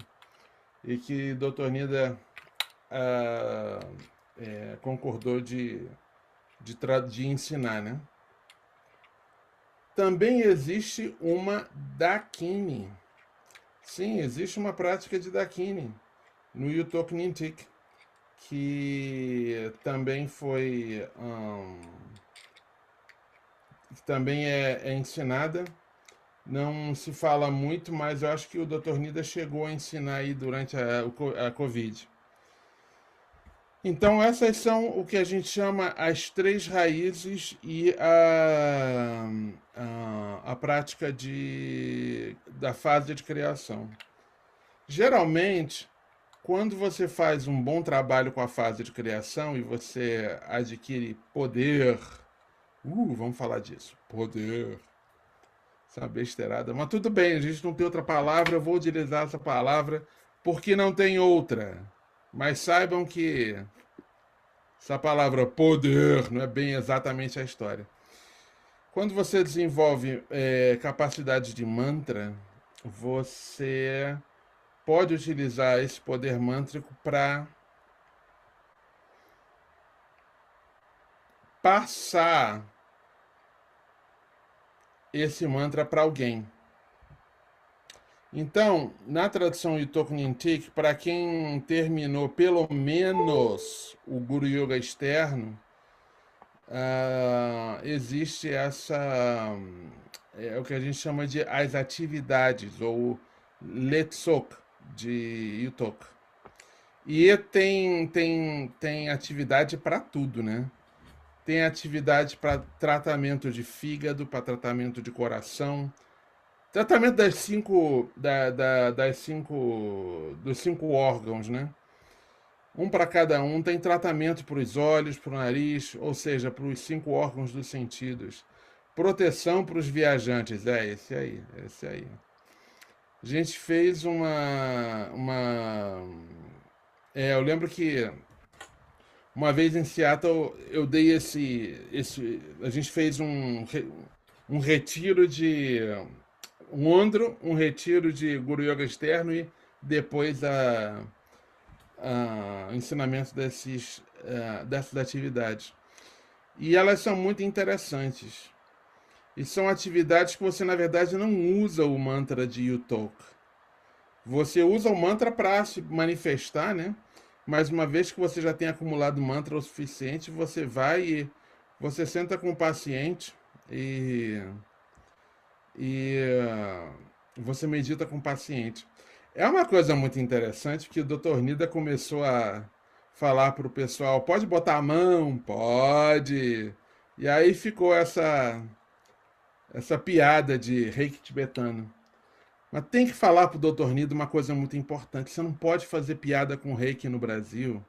e que Dr. Nida concordou de ensinar, né? Também existe uma Dakini. Sim, existe uma prática de Dakini no Yutok Nintik, que também é ensinada. Não se fala muito, mas eu acho que o Dr. Nida chegou a ensinar aí durante a Covid. Então, essas são o que a gente chama as 3 raízes e a prática da fase de criação. Geralmente, quando você faz um bom trabalho com a fase de criação e você adquire poder, vamos falar disso, poder, isso é uma besteirada, mas tudo bem, a gente não tem outra palavra, eu vou utilizar essa palavra porque não tem outra. Mas saibam que essa palavra poder não é bem exatamente a história. Quando você desenvolve capacidade de mantra, você pode utilizar esse poder mântrico para passar esse mantra para alguém. Então, na tradução Yutok Nintik, para quem terminou pelo menos o Guru Yoga externo, existe o que a gente chama de as atividades, ou Letsok, de Yutok. E tem atividade para tudo, né? Tem atividade para tratamento de fígado, para tratamento de coração, tratamento dos 5 órgãos, né? Um para cada um. Tem tratamento para os olhos, para o nariz, ou seja, para os 5 órgãos dos sentidos. Proteção para os viajantes. Esse aí. A gente fez eu lembro que uma vez em Seattle eu dei a gente fez um retiro de um retiro de Guru Yoga externo e depois ensinamento dessas atividades. E elas são muito interessantes. E são atividades que você, na verdade, não usa o mantra de Yutok. Você usa o mantra para se manifestar, né? Mas uma vez que você já tem acumulado mantra o suficiente, você vai e você senta com o paciente e você medita com o paciente. É uma coisa muito interessante que o Dr. Nida começou a falar para o pessoal, pode botar a mão? Pode! E aí ficou essa piada de reiki tibetano. Mas tem que falar para o Dr. Nida uma coisa muito importante, você não pode fazer piada com reiki no Brasil,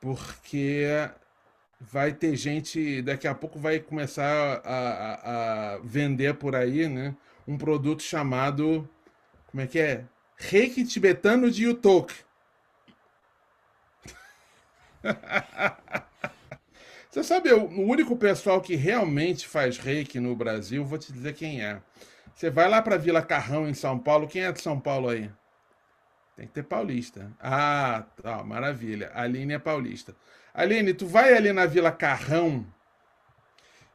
porque vai ter gente, daqui a pouco vai começar a vender por aí, né, um produto chamado, como é que é? Reiki tibetano de Yutok. Você sabe, o único pessoal que realmente faz reiki no Brasil, vou te dizer quem é. Você vai lá para Vila Carrão, em São Paulo. Quem é de São Paulo aí? Tem que ter paulista. Ah, tá, maravilha. A Aline é paulista. Aline, tu vai ali na Vila Carrão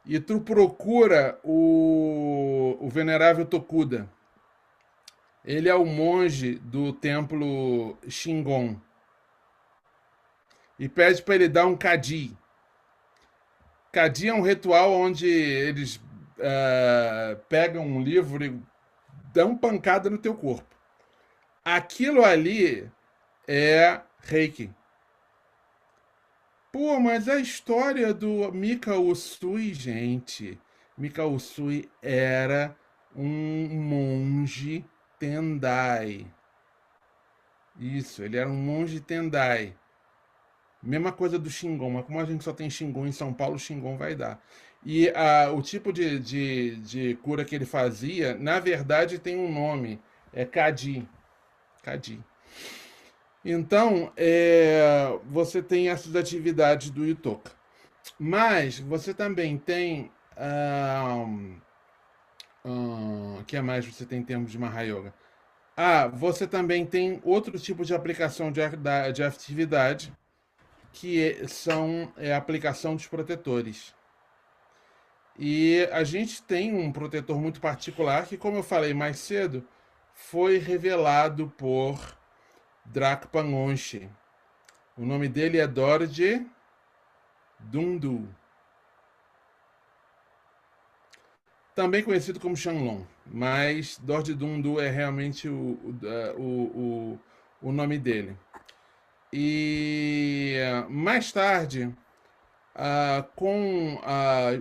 e tu procura o Venerável Tokuda. Ele é o monge do templo Shingon. E pede para ele dar um kadi. Kadi é um ritual onde eles pegam um livro e dão pancada no teu corpo. Aquilo ali é reiki. Pô, mas a história do Mika Usui, gente. Mika Usui era um monge Tendai. Isso, ele era um monge Tendai. Mesma coisa do Shingon, mas como a gente só tem Shingon em São Paulo, o Shingon vai dar. E o tipo de cura que ele fazia, na verdade, tem um nome. É Kadi. Kadi. Então, você tem essas atividades do Yutok. Mas você também tem... o que mais você tem em termos de Mahayoga? Você também tem outro tipo de aplicação de atividade, que são a aplicação dos protetores. E a gente tem um protetor muito particular que, como eu falei mais cedo, foi revelado por Drakpa Ngonshe. O nome dele é Dorje Dundu, também conhecido como Shanlong, mas Dorje Dundu é realmente o nome dele. E mais tarde, com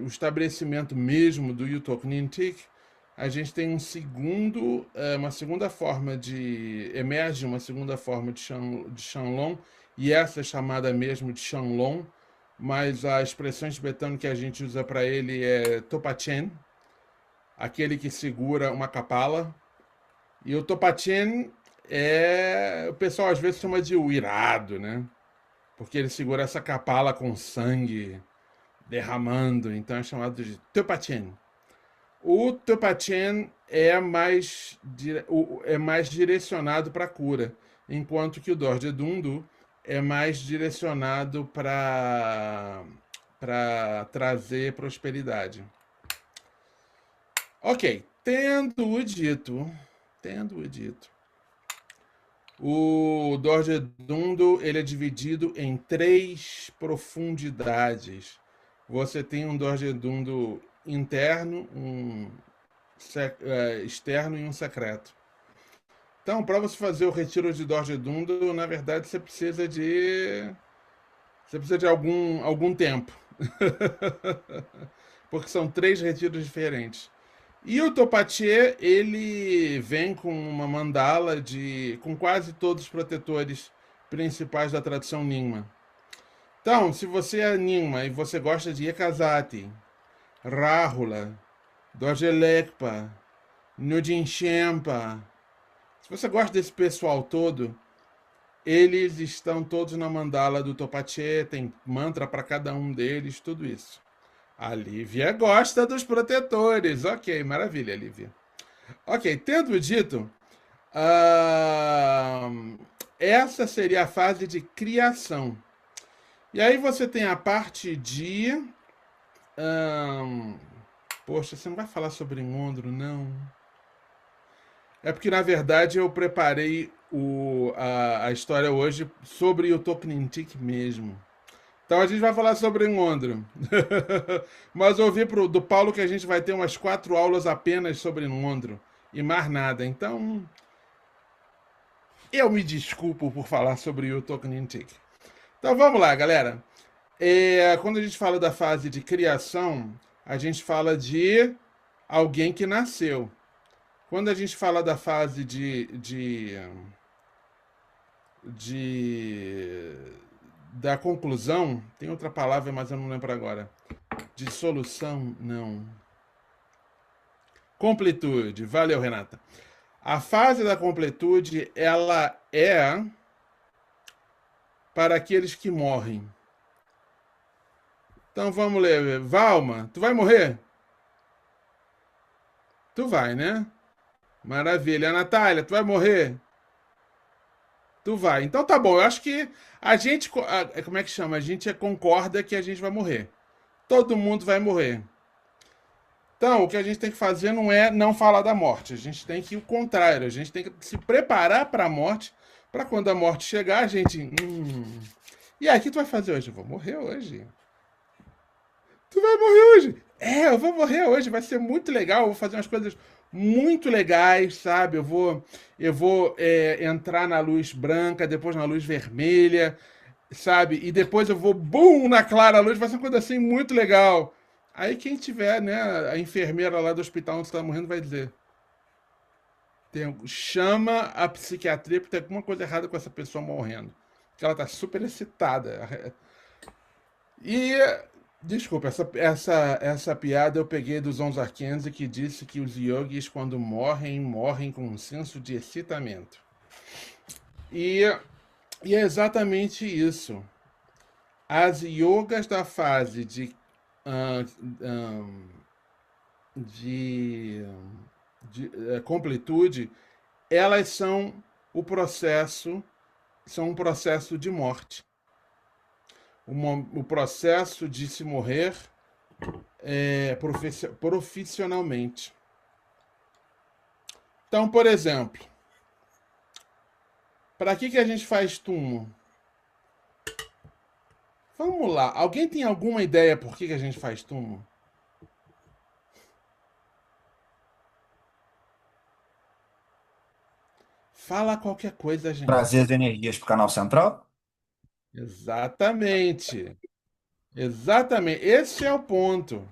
o estabelecimento mesmo do Yutok Nintik, a gente tem uma segunda forma emerge uma segunda forma de Shanlong, e essa é chamada mesmo de Shanlong, mas a expressão tibetana que a gente usa para ele é Topachen, aquele que segura uma capala. E o Topachen o pessoal às vezes chama de o irado, né? Porque ele segura essa capala com sangue derramando, então é chamado de Topachen. O Topachen é mais direcionado para a cura, enquanto que o Dorje Dundu é mais direcionado para trazer prosperidade. Ok, tendo o dito, o Dorje Dundu ele é dividido em 3 profundidades. Você tem um Dorje Dundu interno, externo e um secreto. Então, para você fazer o retiro de Dorje Dundu, na verdade, você precisa de algum tempo. Porque são 3 retiros diferentes. E o Topachê, ele vem com uma mandala com quase todos os protetores principais da tradição Nyingma. Então, se você é Nyingma e você gosta de Ekazati, Rahula, Dorje Legpa, Nyujin Shenpa, se você gosta desse pessoal todo, eles estão todos na mandala do Topachê, tem mantra para cada um deles, tudo isso. A Lívia gosta dos protetores. Ok, maravilha, Lívia. Ok, tendo dito, essa seria a fase de criação. E aí você tem a parte de... poxa, você não vai falar sobre Ngondro, não? É porque, na verdade, eu preparei a história hoje sobre o Toknintik mesmo. Então a gente vai falar sobre Ngondro. Mas eu ouvi do Paulo que a gente vai ter umas 4 aulas apenas sobre Ngondro. E mais nada. Então, eu me desculpo por falar sobre o Toknintik. Então vamos lá, galera. Quando a gente fala da fase de criação, a gente fala de alguém que nasceu. Quando a gente fala da fase da conclusão, tem outra palavra, mas eu não lembro agora. De solução, não. Completude. Valeu, Renata. A fase da completude, ela é para aqueles que morrem. Então vamos ler. Valma, tu vai morrer? Tu vai, né? Maravilha. Natália, tu vai morrer? Tu vai. Então tá bom. Eu acho que a gente... Como é que chama? A gente concorda que a gente vai morrer. Todo mundo vai morrer. Então, o que a gente tem que fazer não é não falar da morte. A gente tem que ir o contrário. A gente tem que se preparar para a morte, para quando a morte chegar, a gente... E aí, o que tu vai fazer hoje? Eu vou morrer hoje. Tu vai morrer hoje? Eu vou morrer hoje. Vai ser muito legal. Eu vou fazer umas coisas muito legais, sabe? Eu vou entrar na luz branca, depois na luz vermelha, sabe? E depois eu vou, bum, na clara luz. Vai ser uma coisa assim muito legal. Aí quem tiver, né, a enfermeira lá do hospital onde você está morrendo vai dizer: chama a psiquiatria porque tem alguma coisa errada com essa pessoa morrendo. Porque ela está super excitada. E, desculpa, essa piada eu peguei do Zonzo Arkense, que disse que os yogis, quando morrem com um senso de excitamento. E é exatamente isso. As yogas da fase de completude, elas são um processo de morte. O processo de se morrer profissionalmente. Então, por exemplo, para que a gente faz túmulo? Vamos lá. Alguém tem alguma ideia por que a gente faz túmulo? Fala qualquer coisa, gente. Trazer as energias para o canal central? Exatamente. Exatamente. Esse é o ponto.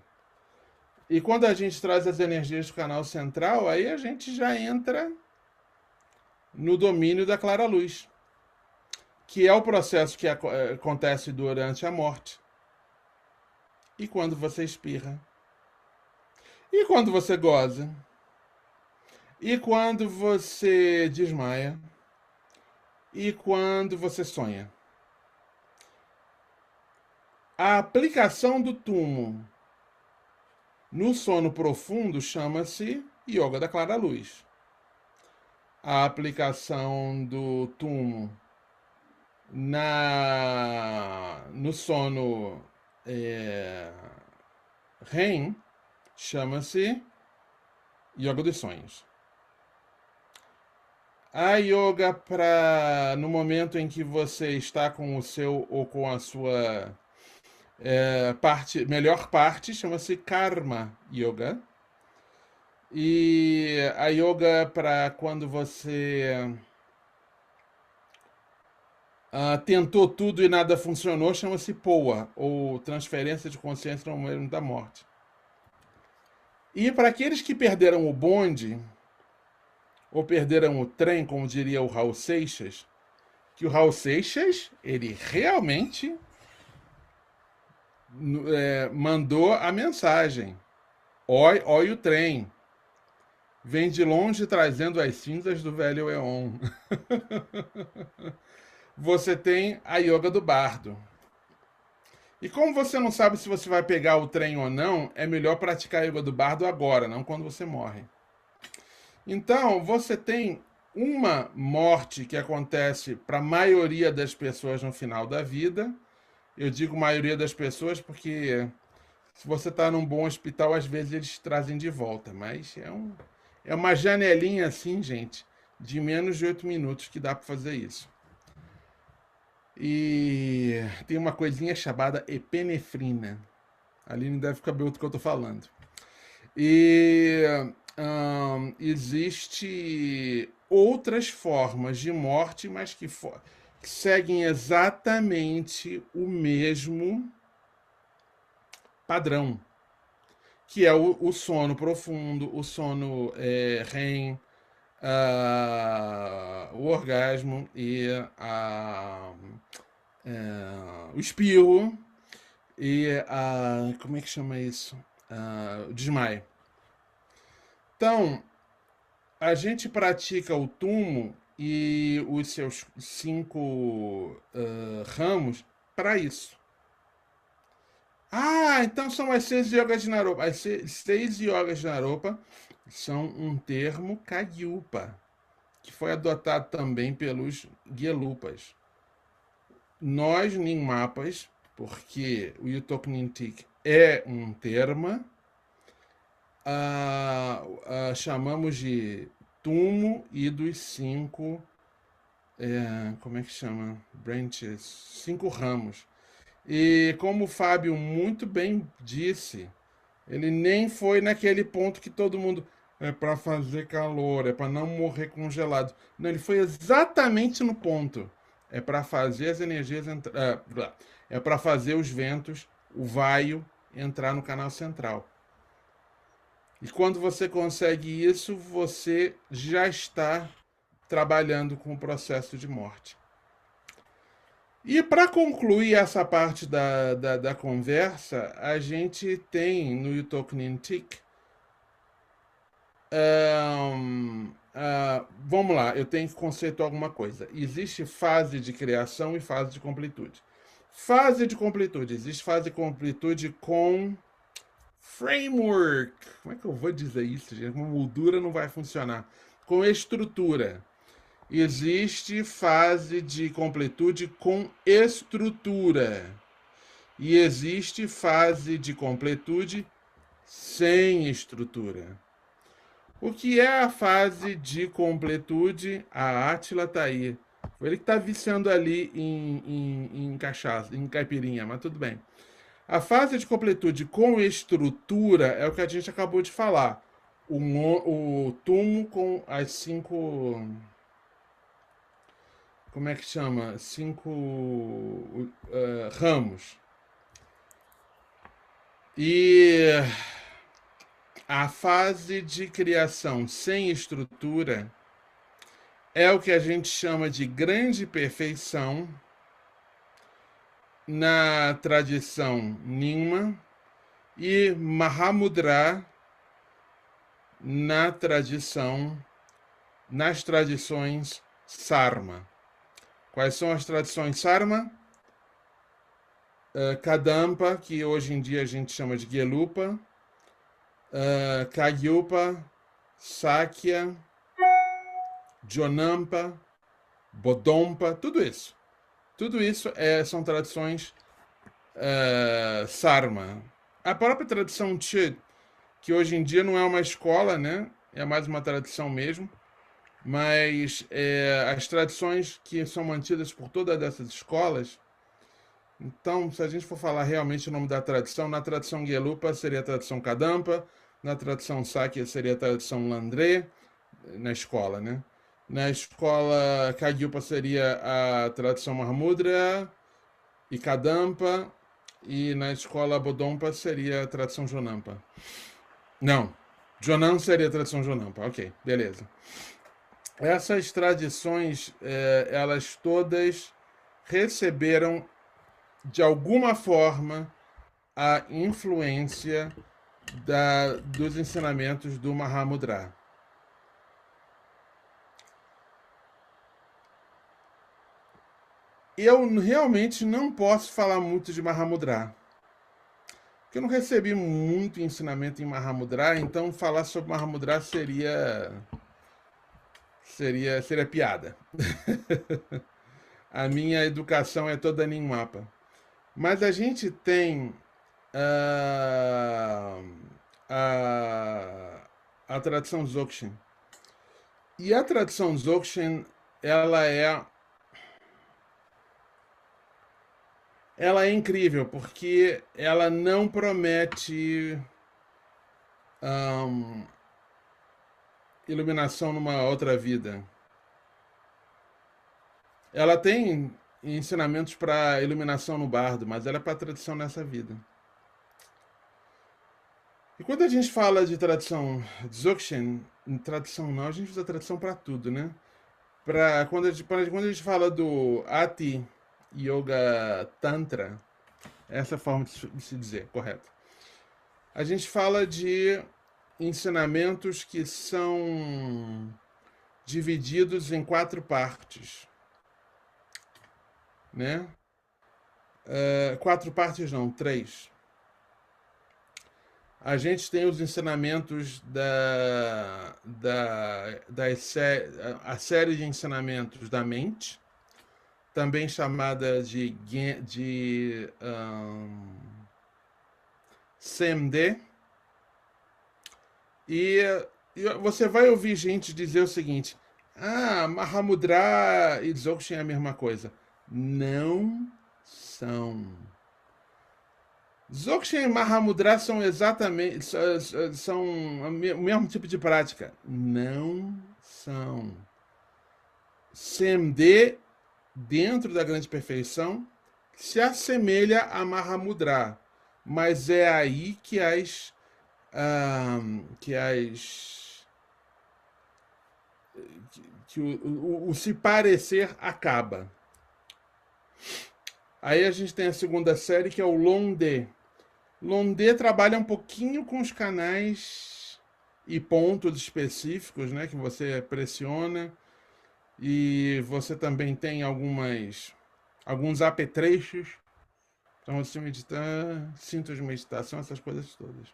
E quando a gente traz as energias do canal central, aí a gente já entra no domínio da clara-luz, que é o processo que acontece durante a morte. E quando você espirra. E quando você goza. E quando você desmaia. E quando você sonha. A aplicação do túmulo no sono profundo chama-se yoga da clara-luz. A aplicação do túmulo no sono REM chama-se yoga dos sonhos. A yoga no momento em que você está com o seu ou com a sua melhor parte, chama-se Karma Yoga. E a yoga para quando você tentou tudo e nada funcionou, chama-se POA, ou Transferência de Consciência no Momento da Morte. E para aqueles que perderam o bonde, ou perderam o trem, como diria o Raul Seixas, que o Raul Seixas, ele realmente mandou a mensagem. Oi, oi o trem. Vem de longe trazendo as cinzas do velho Eon. Você tem a yoga do bardo. E como você não sabe se você vai pegar o trem ou não, é melhor praticar a yoga do bardo agora, não quando você morre. Então, você tem uma morte que acontece para a maioria das pessoas no final da vida. Eu digo maioria das pessoas porque se você está num bom hospital, às vezes eles trazem de volta. Mas é uma janelinha assim, gente, de menos de 8 minutos que dá para fazer isso. E tem uma coisinha chamada epinefrina. A Aline deve caber o que eu estou falando. E existe outras formas de morte, mas que seguem exatamente o mesmo padrão, que é o sono profundo, o sono REM, o orgasmo e o espirro e como é que chama isso? O desmaio. Então, a gente pratica o tumo e os seus 5 ramos para isso. Então são as 6 yogas de Naropa. As 6 yogas de Naropa são um termo Kagyupa, que foi adotado também pelos Gelupas. Nós, Nyingmapas, porque o Yutok Nintik é um termo, chamamos de tumo e dos 5, como é que chama? Branches, 5 ramos. E como o Fábio muito bem disse, ele nem foi naquele ponto que todo mundo é para fazer calor, é para não morrer congelado. Não, ele foi exatamente no ponto. É para fazer as energias é para fazer os ventos, o vaio entrar no canal central. E quando você consegue isso, você já está trabalhando com o processo de morte. E para concluir essa parte da conversa, a gente tem no Yutok Nintik. Vamos lá, eu tenho que conceituar alguma coisa. Existe fase de criação e fase de completude. Fase de completude. Existe fase de completude com framework. Como é que eu vou dizer isso, gente? Uma moldura não vai funcionar. Com estrutura. Existe fase de completude com estrutura. E existe fase de completude sem estrutura. O que é a fase de completude? A Átila está aí. Ele que está viciando ali em cachaça, em caipirinha, mas tudo bem. A fase de completude com estrutura é o que a gente acabou de falar. O túmulo com as 5. Como é que chama? 5 ramos. E a fase de criação sem estrutura é o que a gente chama de grande perfeição na tradição Nyingma e Mahamudra nas tradições Sarma. Quais são as tradições Sarma? Kadampa, que hoje em dia a gente chama de Gelupa, Kagyupa, Sakya, Jonampa, Bodompa, tudo isso. Tudo isso são tradições Sarma. A própria tradição Chöd, que hoje em dia não é uma escola, né? É mais uma tradição mesmo. Mas as tradições que são mantidas por todas essas escolas. Então, se a gente for falar realmente o nome da tradição, na tradição Gelupa seria a tradição Kadampa, na tradição Sakya seria a tradição Landré, na escola, né? Na escola Kagyupa seria a tradição Mahamudra e Kadampa, e na escola Bodompa seria a tradição Jonampa. Não, Jonan seria a tradição Jonampa, ok, beleza. Essas tradições, elas todas receberam, de alguma forma, a influência dos ensinamentos do Mahamudra. Eu realmente não posso falar muito de Mahamudra, porque eu não recebi muito ensinamento em Mahamudra, então falar sobre Mahamudra seria piada. A minha educação é toda em mapa. Mas a gente tem a tradição Dzogchen. E a tradição Dzogchen, ela é incrível, porque ela não promete iluminação numa outra vida. Ela tem ensinamentos para iluminação no bardo, mas ela é para tradição nessa vida. E quando a gente fala de tradição Dzogchen, tradição não, a gente usa tradição para tudo, né? Quando a gente fala do Ati Yoga Tantra, essa é a forma de se dizer, correto. A gente fala de ensinamentos que são divididos em 4 partes, né? 4 partes não, 3. A gente tem os ensinamentos a série de ensinamentos da mente, também chamada de CMD. E você vai ouvir gente dizer o seguinte: Mahamudra e Dzogchen é a mesma coisa. Não são. Dzogchen e Mahamudra são exatamente são o mesmo tipo de prática. Não são. CMD, dentro da grande perfeição, se assemelha a Mahamudra, mas é aí que o se parecer acaba. Aí a gente tem a segunda série, que é o Longde. Longde trabalha um pouquinho com os canais e pontos específicos, né, que você pressiona, e você também tem alguns apetrechos. Então você meditar, cintos de meditação, essas coisas todas.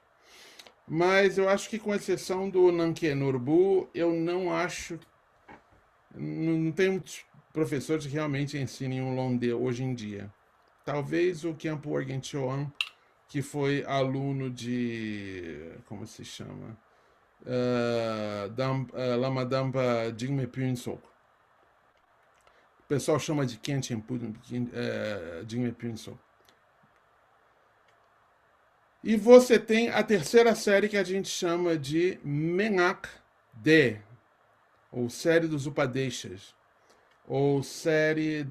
Mas eu acho que, com exceção do Nanke Norbu, eu não acho. Não tem muitos professores que realmente ensinem o Longde hoje em dia. Talvez o Khenpo Orgen Choan, que foi aluno de. Como se chama? Lama Dampa Jigme Pyunsook. pessoal chama de Kenshin Jinmei Pinso. E você tem a terceira série que a gente chama de Menak-de, ou série dos Upadeshas, ou série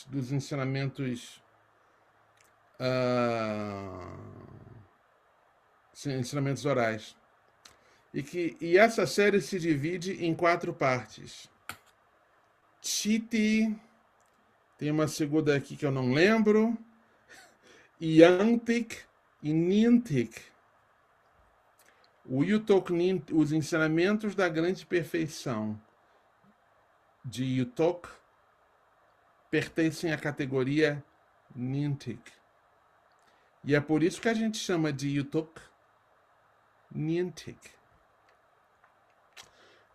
dos ensinamentos ensinamentos orais. E essa série se divide em 4 partes. Chiti, tem uma segunda aqui que eu não lembro, Yantik e Nintik. O Yutok, os ensinamentos da grande perfeição de Yutok pertencem à categoria Nintik. E é por isso que a gente chama de Yutok Nintik.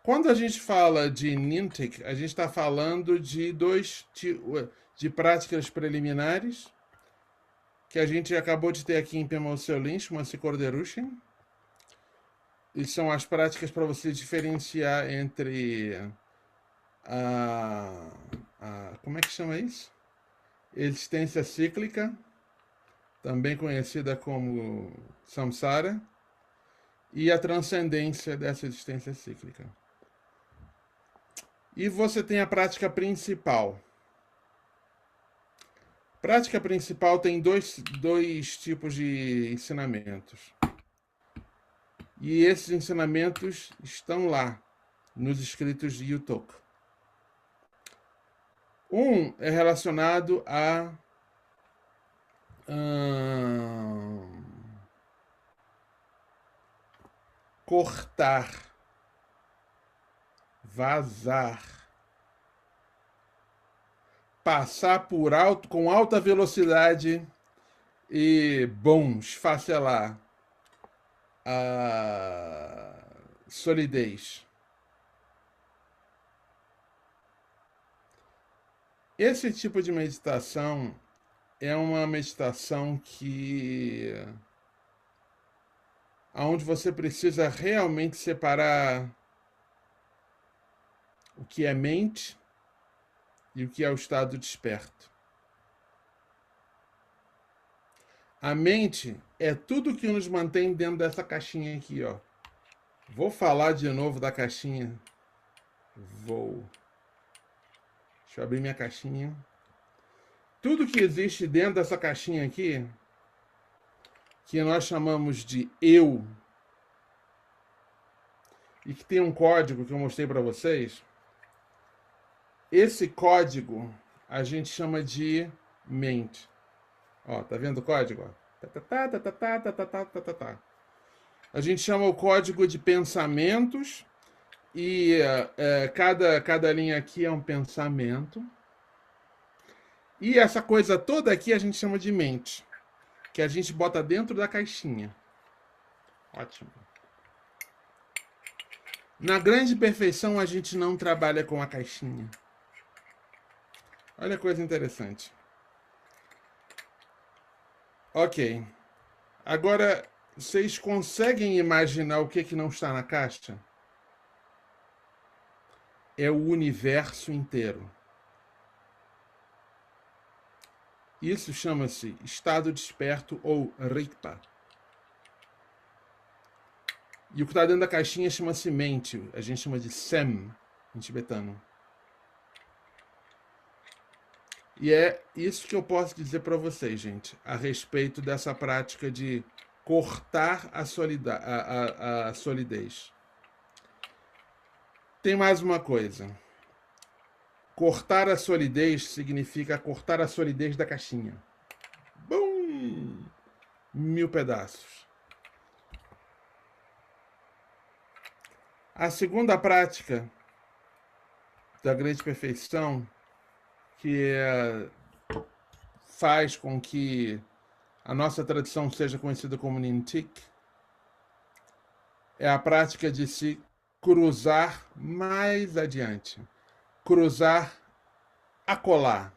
Quando a gente fala de Nintik, a gente está falando de de práticas preliminares que a gente acabou de ter aqui em Pema Seolin, chama-se Korderushin. E são as práticas para você diferenciar entre como é que chama isso? Existência cíclica, também conhecida como samsara, e a transcendência dessa existência cíclica. E você tem a prática principal. Prática principal tem dois tipos de ensinamentos. E esses ensinamentos estão lá, nos escritos de Yutok. Um é relacionado a cortar, vazar, passar por alto com alta velocidade e, esfacelar a solidez. Esse tipo de meditação é uma meditação onde você precisa realmente separar o que é mente e o que é o estado desperto. A mente é tudo que nos mantém dentro dessa caixinha aqui, ó. Vou falar de novo da caixinha. Deixa eu abrir minha caixinha. Tudo que existe dentro dessa caixinha aqui, que nós chamamos de eu, e que tem um código que eu mostrei para vocês, esse código a gente chama de mente. Ó, tá vendo o código? A gente chama o código de pensamentos e cada linha aqui é um pensamento. E essa coisa toda aqui a gente chama de mente, que a gente bota dentro da caixinha. Ótimo. Na grande perfeição a gente não trabalha com a caixinha. Olha a coisa interessante. Ok. Agora, vocês conseguem imaginar o que não está na caixa? É o universo inteiro. Isso chama-se estado desperto ou Rikpa. E o que está dentro da caixinha chama-se mente. A gente chama de Sem, em tibetano. E é isso que eu posso dizer para vocês, gente, a respeito dessa prática de cortar a solidez. Tem mais uma coisa. Cortar a solidez significa cortar a solidez da caixinha. Bum! 1000 pedaços. A segunda prática da grande perfeição, que faz com que a nossa tradição seja conhecida como Nintik, é a prática de se cruzar mais adiante. Cruzar, acolar.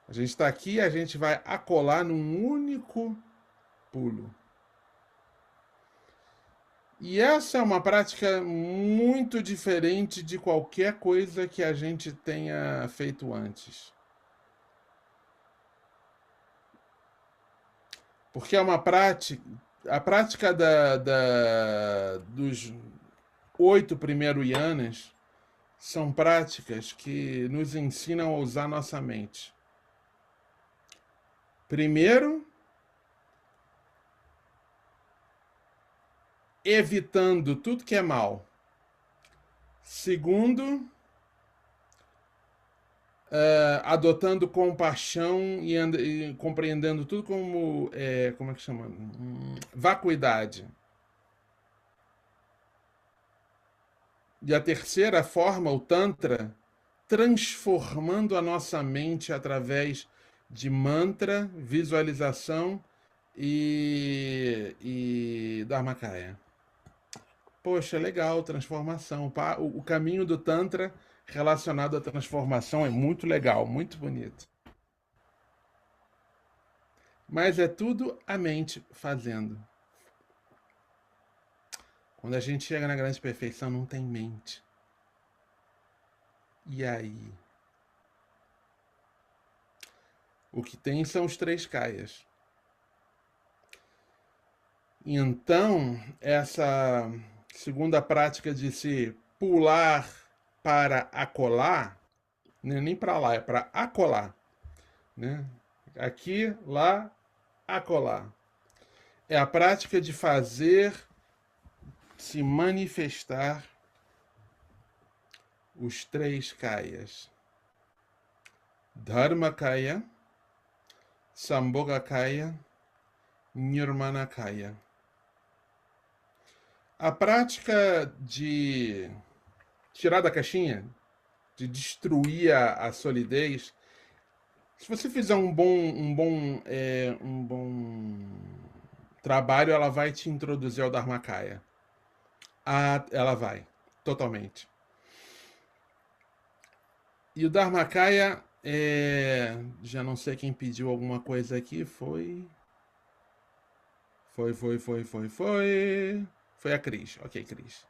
A gente está aqui, a gente vai acolar num único pulo. E essa é uma prática muito diferente de qualquer coisa que a gente tenha feito antes. Porque é uma prática. A prática dos 8 primeiros yanas são práticas que nos ensinam a usar nossa mente. Primeiro, evitando tudo que é mal. Segundo, adotando compaixão e compreendendo tudo como, como é que chama? Vacuidade. E a terceira forma, o Tantra, transformando a nossa mente através de mantra, visualização e Dharmakaya. Poxa, legal, transformação. O caminho do Tantra relacionado à transformação é muito legal, muito bonito. Mas é tudo a mente fazendo. Quando a gente chega na grande perfeição, não tem mente. E aí? O que tem são os 3 kayas. Então, essa segunda prática de se pular para acolá, não é nem para lá, é para acolá. Né? Aqui, lá, acolá. É a prática de fazer se manifestar os 3 kayas. Dharmakaya, Sambhogakaya, Nirmanakaya. A prática de tirar da caixinha, de destruir a solidez, se você fizer um bom trabalho, ela vai te introduzir ao Dharmakaya. Ela vai, totalmente. E o Dharmakaya, já não sei quem pediu alguma coisa aqui, foi a Cris. Ok, Cris.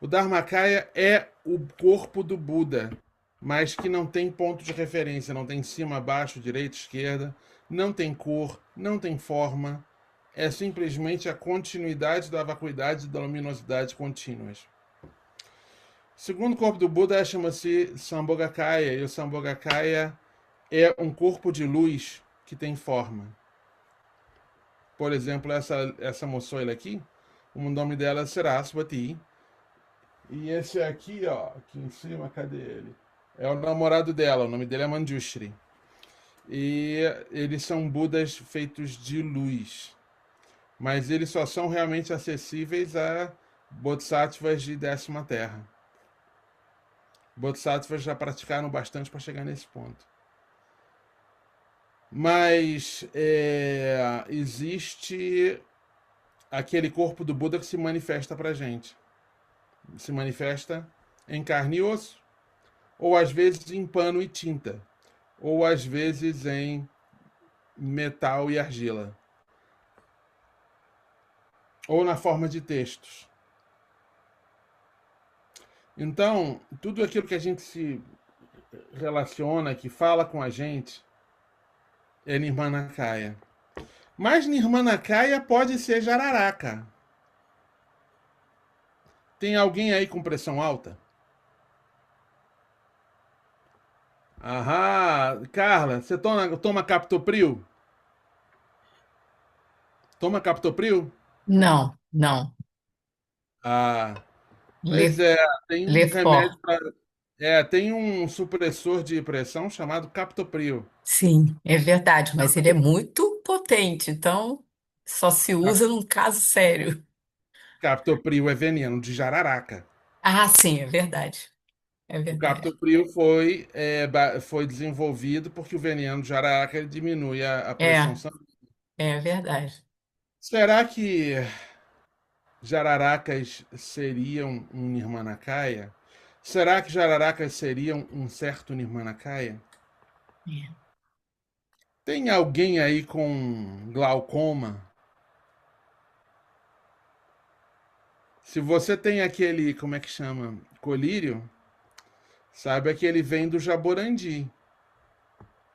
O Dharmakaya é o corpo do Buda, mas que não tem ponto de referência, não tem cima, baixo, direita, esquerda, não tem cor, não tem forma, é simplesmente a continuidade da vacuidade e da luminosidade contínuas. O segundo corpo do Buda chama-se Sambhogakaya, e o Sambhogakaya é um corpo de luz que tem forma. Por exemplo, essa moçoila aqui, o nome dela é Saraswati. E esse aqui, ó, aqui em cima, cadê ele? É o namorado dela, o nome dele é Manjushri. E eles são Budas feitos de luz. Mas eles só são realmente acessíveis a Bodhisattvas de 10ª Terra. Bodhisattvas já praticaram bastante para chegar nesse ponto. Mas existe aquele corpo do Buda que se manifesta pra gente. Se manifesta em carne e osso, ou às vezes em pano e tinta, ou às vezes em metal e argila, ou na forma de textos. Então, tudo aquilo que a gente se relaciona, que fala com a gente, é Nirmanakaya. Mas Nirmanakaya pode ser jararaca. Tem alguém aí com pressão alta? Aham. Carla, você toma captopril? Toma captopril? Não, não. Ah, Lê, pois é, tem lê um remédio for. para. Tem um supressor de pressão chamado captopril. Sim, é verdade, mas ele é muito potente, então só se Cap- usa num caso sério. Captopril é veneno de jararaca. Ah, sim, é verdade. É O verdade. captopril foi desenvolvido porque o veneno de jararaca ele diminui a pressão É, sanguínea. é verdade. Será que jararacas seriam um Nirmanakaya? Será que jararacas seriam um certo Nirmanakaya? É. Tem alguém aí com glaucoma? Se você tem aquele, como é que chama? Colírio, saiba que ele vem do jaborandi.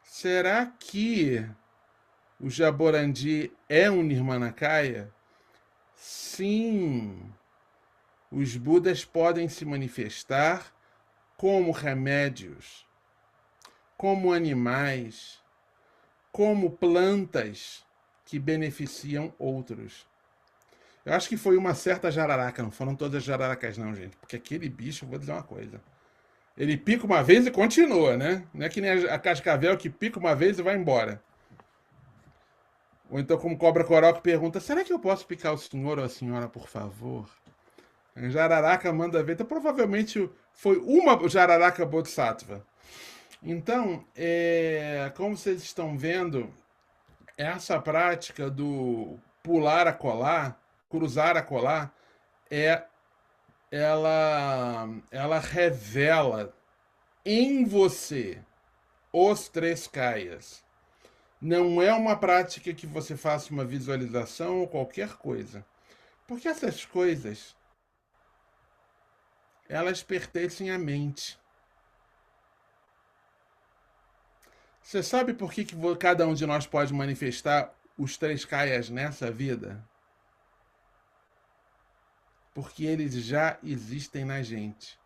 Será que o jaborandi é um Nirmanakaya? Sim, os Budas podem se manifestar como remédios, como animais, como plantas que beneficiam outros. Eu acho que foi uma certa jararaca, não foram todas as jararacas não, gente, porque aquele bicho, eu vou dizer uma coisa, ele pica uma vez e continua, né? Não é que nem a cascavel que pica uma vez e vai embora. Ou então como cobra coral que pergunta, será que eu posso picar o senhor ou a senhora, por favor? A jararaca manda ver, então provavelmente foi uma jararaca bodhisattva. Então, como vocês estão vendo, essa prática do pular a colar, cruzar a colar, é, ela revela em você os três kayas. Não é uma prática que você faça uma visualização ou qualquer coisa. Porque essas coisas, elas pertencem à mente. Você sabe por que cada um de nós pode manifestar os três kayas nessa vida? Porque eles já existem na gente.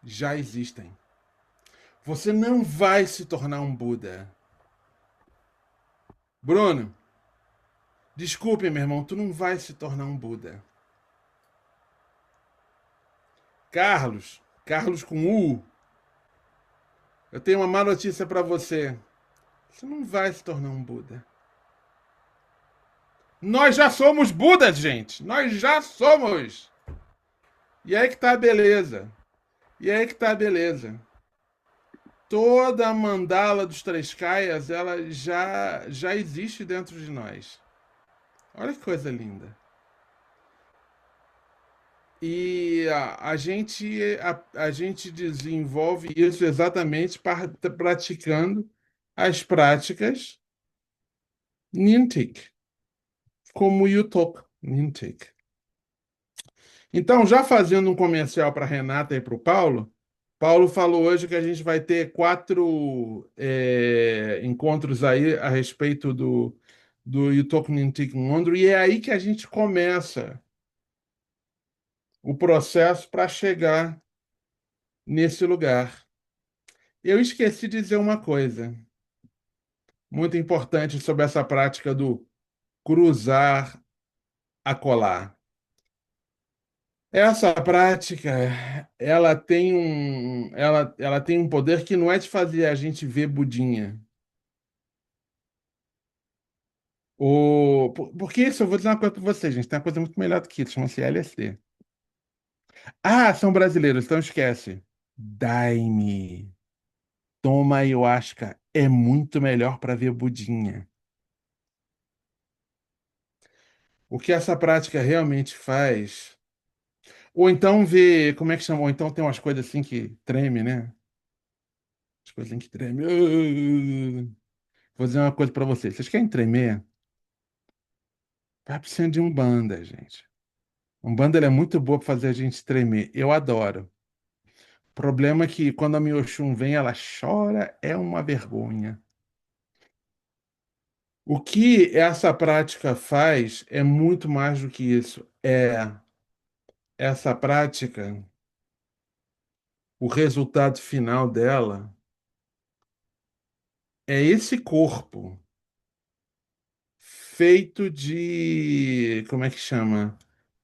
Já existem. Você não vai se tornar um Buda. Bruno, desculpe, meu irmão, tu não vai se tornar um Buda. Carlos com U, eu tenho uma má notícia para você. Você não vai se tornar um Buda. Nós já somos Budas, gente. Nós já somos. E aí que tá a beleza. E aí que tá a beleza. Toda a mandala dos três kayas, ela já existe dentro de nós. Olha que coisa linda. E a gente desenvolve isso exatamente praticando as práticas Nintik, como o Yutok Nintik. Então, já fazendo um comercial para a Renata e para o Paulo, Paulo falou hoje que a gente vai ter 4 encontros aí a respeito do Yutok Nintik Mondro, e é aí que a gente começa o processo para chegar nesse lugar. Eu esqueci de dizer uma coisa muito importante sobre essa prática do cruzar a colar. Essa prática, ela tem um poder que não é de fazer a gente ver budinha. Porque isso, eu vou dizer uma coisa para vocês, gente, tem uma coisa muito melhor do que isso, chama-se LSD. Ah, são brasileiros, então esquece. Daime. Toma ayahuasca, é muito melhor para ver budinha. O que essa prática realmente faz. Ou então ver, como é que chama? Ou então tem umas coisas assim que treme, né? As coisas assim que treme. Vou dizer uma coisa pra vocês. Vocês querem tremer? Vai precisando de Umbanda, gente. Umbanda ela é muito boa pra fazer a gente tremer. Eu adoro. O problema é que quando a Mioxum vem, ela chora, é uma vergonha. O que essa prática faz é muito mais do que isso. Essa prática, o resultado final dela é esse corpo feito de, como é que chama?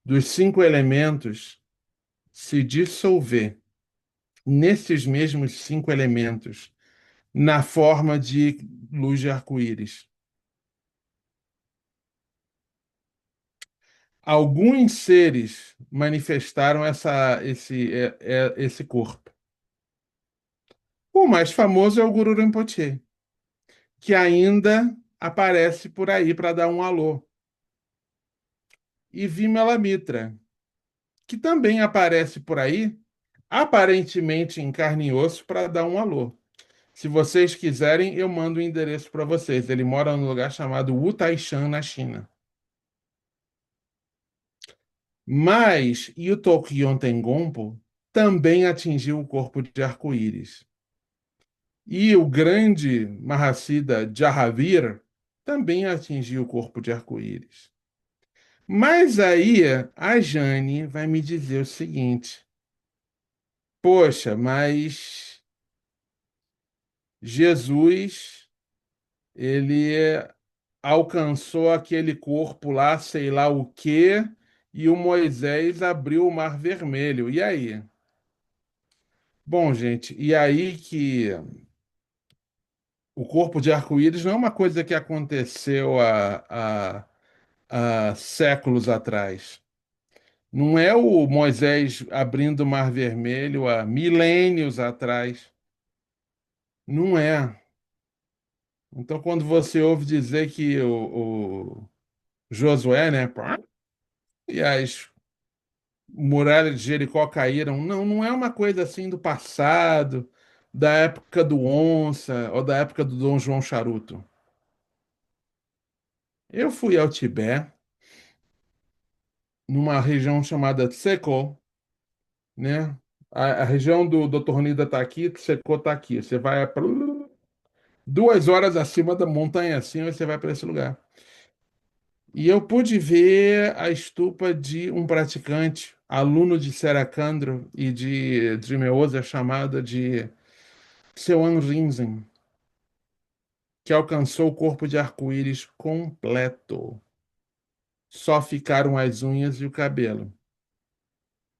Dos 5 elementos se dissolver nesses mesmos 5 elementos na forma de luz de arco-íris. Alguns seres manifestaram esse corpo. O mais famoso é o Guru Rinpoche, que ainda aparece por aí para dar um alô. E Vimala Mitra, que também aparece por aí, aparentemente em carne e osso, para dar um alô. Se vocês quiserem, eu mando o endereço para vocês. Ele mora num lugar chamado Wutaishan, na China. Mas Yutoki Yontengonpo também atingiu o corpo de arco-íris. E o grande Mahasiddha Jahavir também atingiu o corpo de arco-íris. Mas aí a Jane vai me dizer o seguinte: poxa, mas Jesus, ele alcançou aquele corpo lá, sei lá o quê, e o Moisés abriu o Mar Vermelho. E aí? Bom, gente, e aí que o corpo de arco-íris não é uma coisa que aconteceu há séculos atrás. Não é o Moisés abrindo o Mar Vermelho há milênios atrás. Não é. Então, quando você ouve dizer que o Josué, né, pá, e as muralhas de Jericó caíram, não, não é uma coisa assim do passado, da época do Onça ou da época do Dom João Charuto. Eu fui ao Tibete, numa região chamada Tseko, né? A região do Tornida está aqui, Tseko está aqui. Você vai 2 horas acima da montanha assim, você vai para esse lugar. E eu pude ver a estupa de um praticante, aluno de Serakandro e de Dreamweaver, chamado de Seuan Rinzin, que alcançou o corpo de arco-íris completo. Só ficaram as unhas e o cabelo.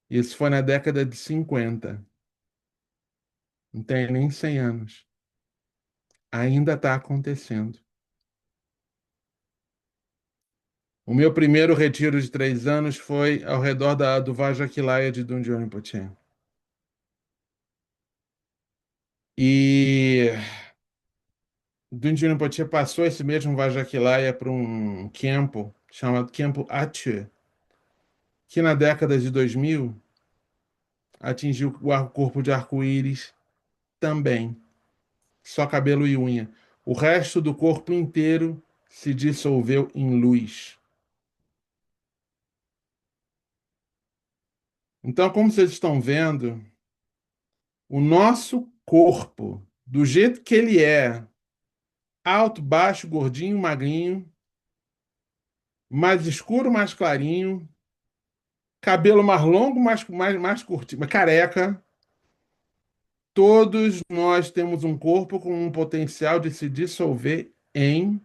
Isso foi na década de 50. Não tem nem 100 anos. Ainda está acontecendo. O meu primeiro retiro de 3 anos foi ao redor do Vajaquilaya de Dungeon Rinpoche. E Dungeon Rinpoche passou esse mesmo Vajaquilaya para um campo chamado Campo Atue, que na década de 2000 atingiu o corpo de arco-íris também. Só cabelo e unha. O resto do corpo inteiro se dissolveu em luz. Então, como vocês estão vendo, o nosso corpo, do jeito que ele é, alto, baixo, gordinho, magrinho, mais escuro, mais clarinho, cabelo mais longo, mais curtinho, careca, todos nós temos um corpo com um potencial de se dissolver em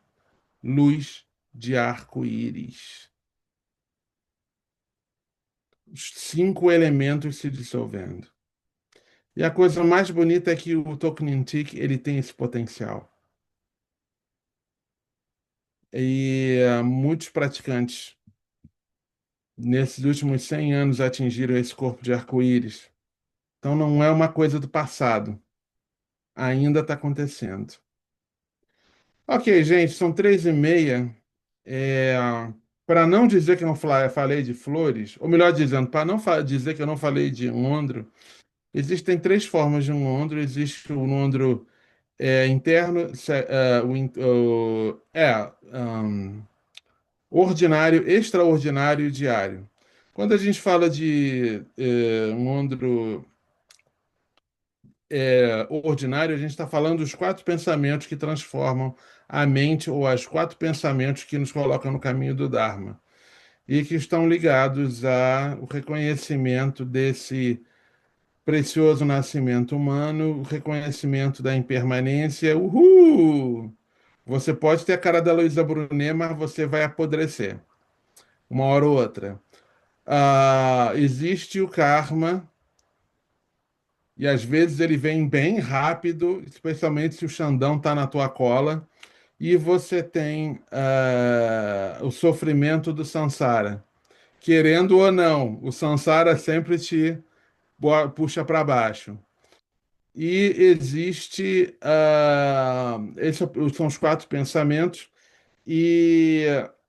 luz de arco-íris. Os 5 elementos se dissolvendo. E a coisa mais bonita é que o Toknintik, ele tem esse potencial. E muitos praticantes nesses últimos 100 anos atingiram esse corpo de arco-íris. Então não é uma coisa do passado. Ainda está acontecendo. Ok, gente, são 3h30. É, para não dizer que eu não falei de flores, ou melhor dizendo, para não dizer que eu não falei de Ngondro, existem 3 formas de Ngondro. Existe o Ngondro interno, ordinário, extraordinário e diário. Quando a gente fala de Ngondro ordinário, a gente está falando dos 4 pensamentos que transformam a mente, ou os 4 pensamentos que nos colocam no caminho do Dharma, e que estão ligados ao reconhecimento desse precioso nascimento humano, o reconhecimento da impermanência. Uhul! Você pode ter a cara da Luísa Brunet, mas você vai apodrecer, uma hora ou outra. Existe o karma, e às vezes ele vem bem rápido, especialmente se o Xandão está na tua cola, e você tem o sofrimento do samsara. Querendo ou não, o samsara sempre te puxa para baixo. E existe, esses são os 4 pensamentos, e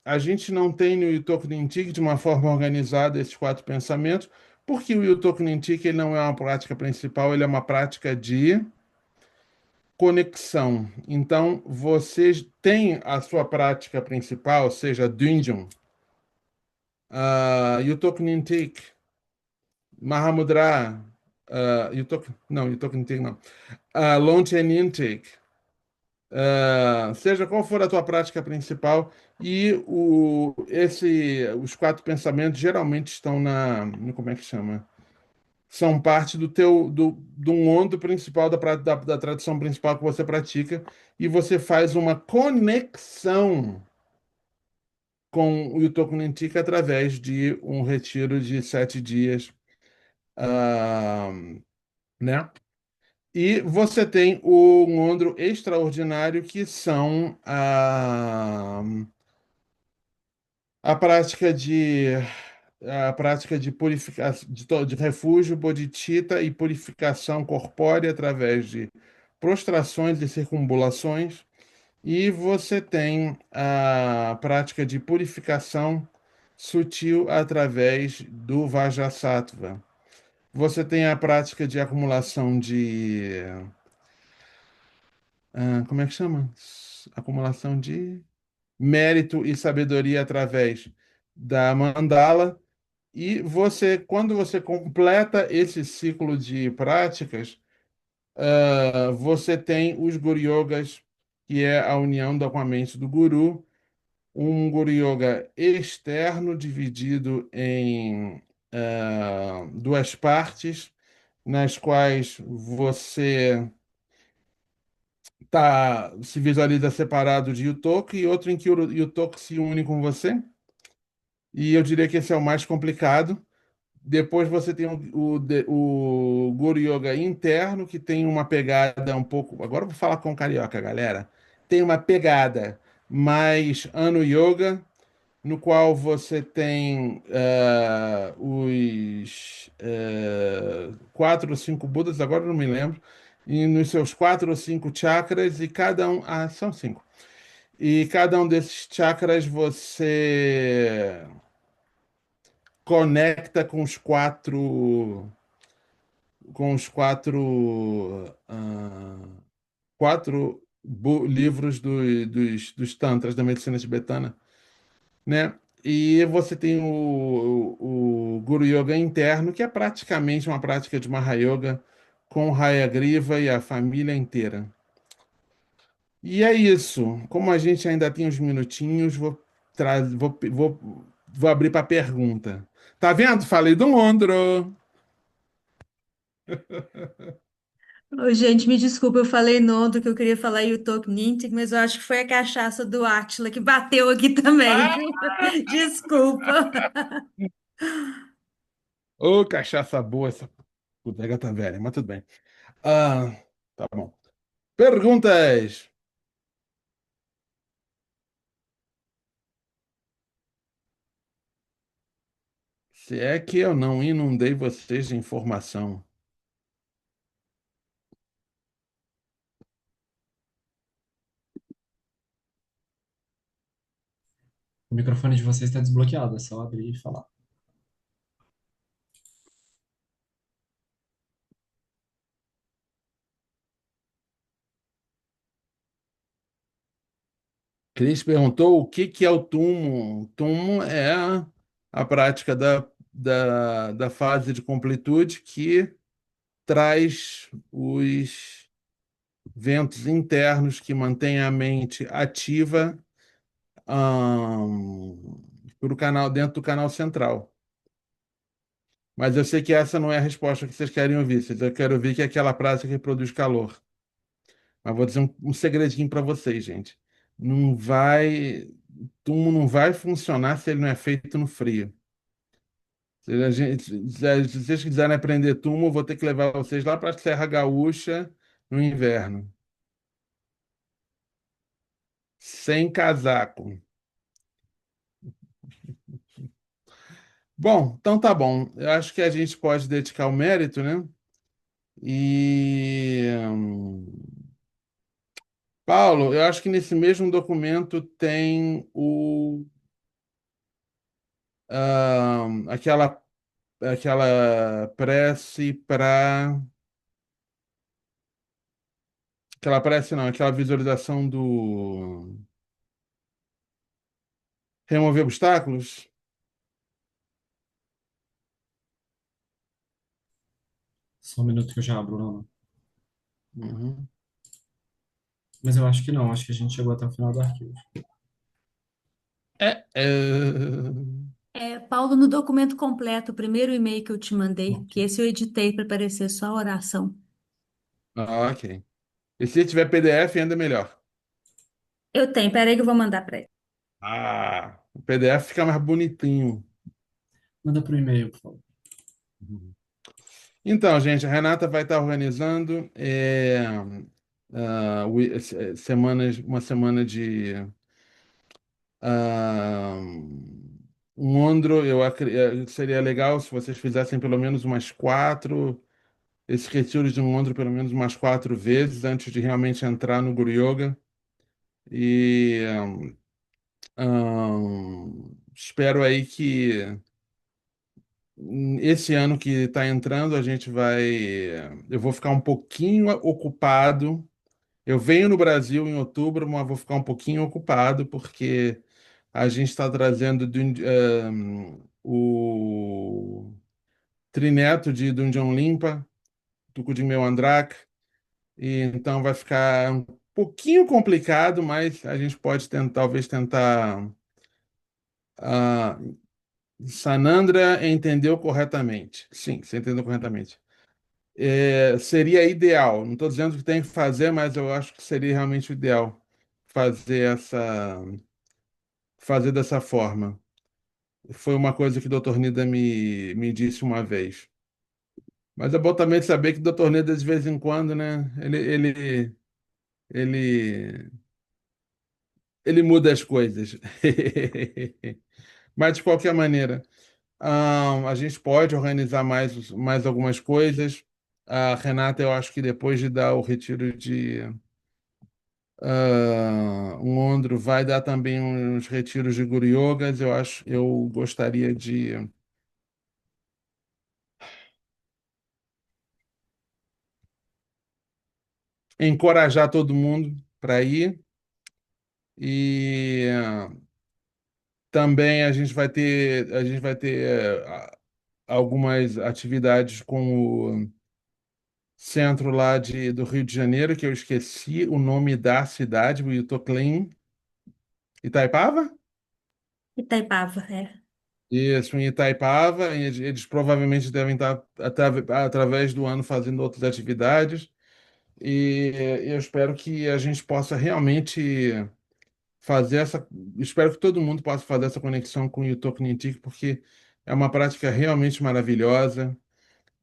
a gente não tem no Yutoku Nintik de uma forma organizada esses 4 pensamentos, porque o Yutoku Nintik ele não é uma prática principal, ele é uma prática de conexão. Então, você tem a sua prática principal, seja Dungeon, Yutok Nintik, Mahamudra, Yutok Nintik não, Longchen Nintik, seja qual for a tua prática principal, e os quatro pensamentos geralmente estão como é que chama? São parte do mondo principal da tradição principal que você pratica, e você faz uma conexão com o Yutoku Nintika através de um retiro de 7 dias, ah, né? E você tem o Ngondro extraordinário, que são a prática de purificação de refúgio, bodhicitta e purificação corpórea através de prostrações e circunambulações. E você tem a prática de purificação sutil através do Vajrasattva. Você tem a prática de acumulação como é que chama? Acumulação de mérito e sabedoria através da mandala. E quando você completa esse ciclo de práticas, você tem os Guru Yogas, que é a união com a mente do Guru, um Guru Yoga externo dividido em duas partes, nas quais você se visualiza separado de Yutok, e outro em que o Yutok se une com você. E eu diria que esse é o mais complicado. Depois você tem o Guru Yoga interno, que tem uma pegada um pouco. Agora eu vou falar com carioca, galera. Tem uma pegada mais Anu Yoga, no qual você tem os quatro ou cinco Budas, agora eu não me lembro, e nos seus quatro ou cinco chakras, e cada um. Ah, são cinco. E cada um desses chakras você conecta com os quatro livros dos Tantras da medicina tibetana, né? E você tem o Guru Yoga interno, que é praticamente uma prática de Mahayoga com o Hayagriva e a família inteira. E é isso. Como a gente ainda tem uns minutinhos, vou abrir para pergunta. Tá vendo? Falei do Londro. Ô, gente, me desculpa, eu falei Nondo que eu queria falar Yutok Nintic, mas eu acho que foi a cachaça do Átila que bateu aqui também, viu? Desculpa. Ô, cachaça boa essa bodega tá velha, mas tudo bem. Ah, tá bom. Perguntas. Se é que eu não inundei vocês de informação. O microfone de vocês está desbloqueado, é só abrir e falar. Cris perguntou o que que é o tumo. Tumo é a prática da fase de completude que traz os ventos internos que mantêm a mente ativa pro canal, dentro do canal central. Mas eu sei que essa não é a resposta que vocês querem ouvir. Eu quero ouvir que é aquela prática que produz calor. Mas vou dizer um segredinho para vocês, gente. Não vai, Tumo não vai funcionar se ele não é feito no frio. Se vocês quiserem aprender tumo, eu vou ter que levar vocês lá para a Serra Gaúcha no inverno, sem casaco. Bom, então tá bom. Eu acho que a gente pode dedicar o mérito, né? E Paulo, eu acho que nesse mesmo documento tem aquela prece para. Aquela prece não, aquela visualização do remover obstáculos. Só um minuto que eu já abro, não. Uhum. Mas eu acho que não, acho que a gente chegou até o final do arquivo. É, é... Paulo, no documento completo, o primeiro e-mail que eu te mandei, que esse eu editei para parecer só a oração. Ok. E se tiver PDF, ainda melhor. Eu tenho, peraí que eu vou mandar para ele. O PDF fica mais bonitinho. Manda pro e-mail, por favor. Então, gente, a Renata vai estar organizando uma semana de ah, um Ondro. Seria legal se vocês fizessem pelo menos umas quatro, esses retiros de um Ondro pelo menos umas 4 vezes antes de realmente entrar no Guru Yoga. E espero aí que esse ano que está entrando, a gente vai. Eu vou ficar um pouquinho ocupado. Eu venho no Brasil em outubro, mas vou ficar um pouquinho ocupado, porque a gente está trazendo o trineto de Dungeon Limpa, do Kudimel Andrak, e então vai ficar um pouquinho complicado, mas a gente pode talvez tentar. ah, Sanandra entendeu corretamente. Sim, você entendeu corretamente. Seria ideal. Não estou dizendo que tem que fazer, mas eu acho que seria realmente o ideal fazer dessa forma. Foi uma coisa que o Dr. Nida me disse uma vez. Mas é bom também saber que o Dr. Nida, de vez em quando, né? Ele, ele muda as coisas. Mas, de qualquer maneira, a gente pode organizar mais algumas coisas. A Renata, eu acho que depois de dar o retiro de um Ondro, vai dar também uns retiros de Guru Yogas. Eu gostaria de encorajar todo mundo para ir. E também a gente vai ter algumas atividades com o centro lá do Rio de Janeiro, que eu esqueci o nome da cidade, o Itoclin, Itaipava? Itaipava, Isso, em Itaipava. E eles provavelmente devem estar, através do ano, fazendo outras atividades. E eu espero que a gente possa realmente fazer essa. Espero que todo mundo possa fazer essa conexão com o YouTube Nintic, porque é uma prática realmente maravilhosa.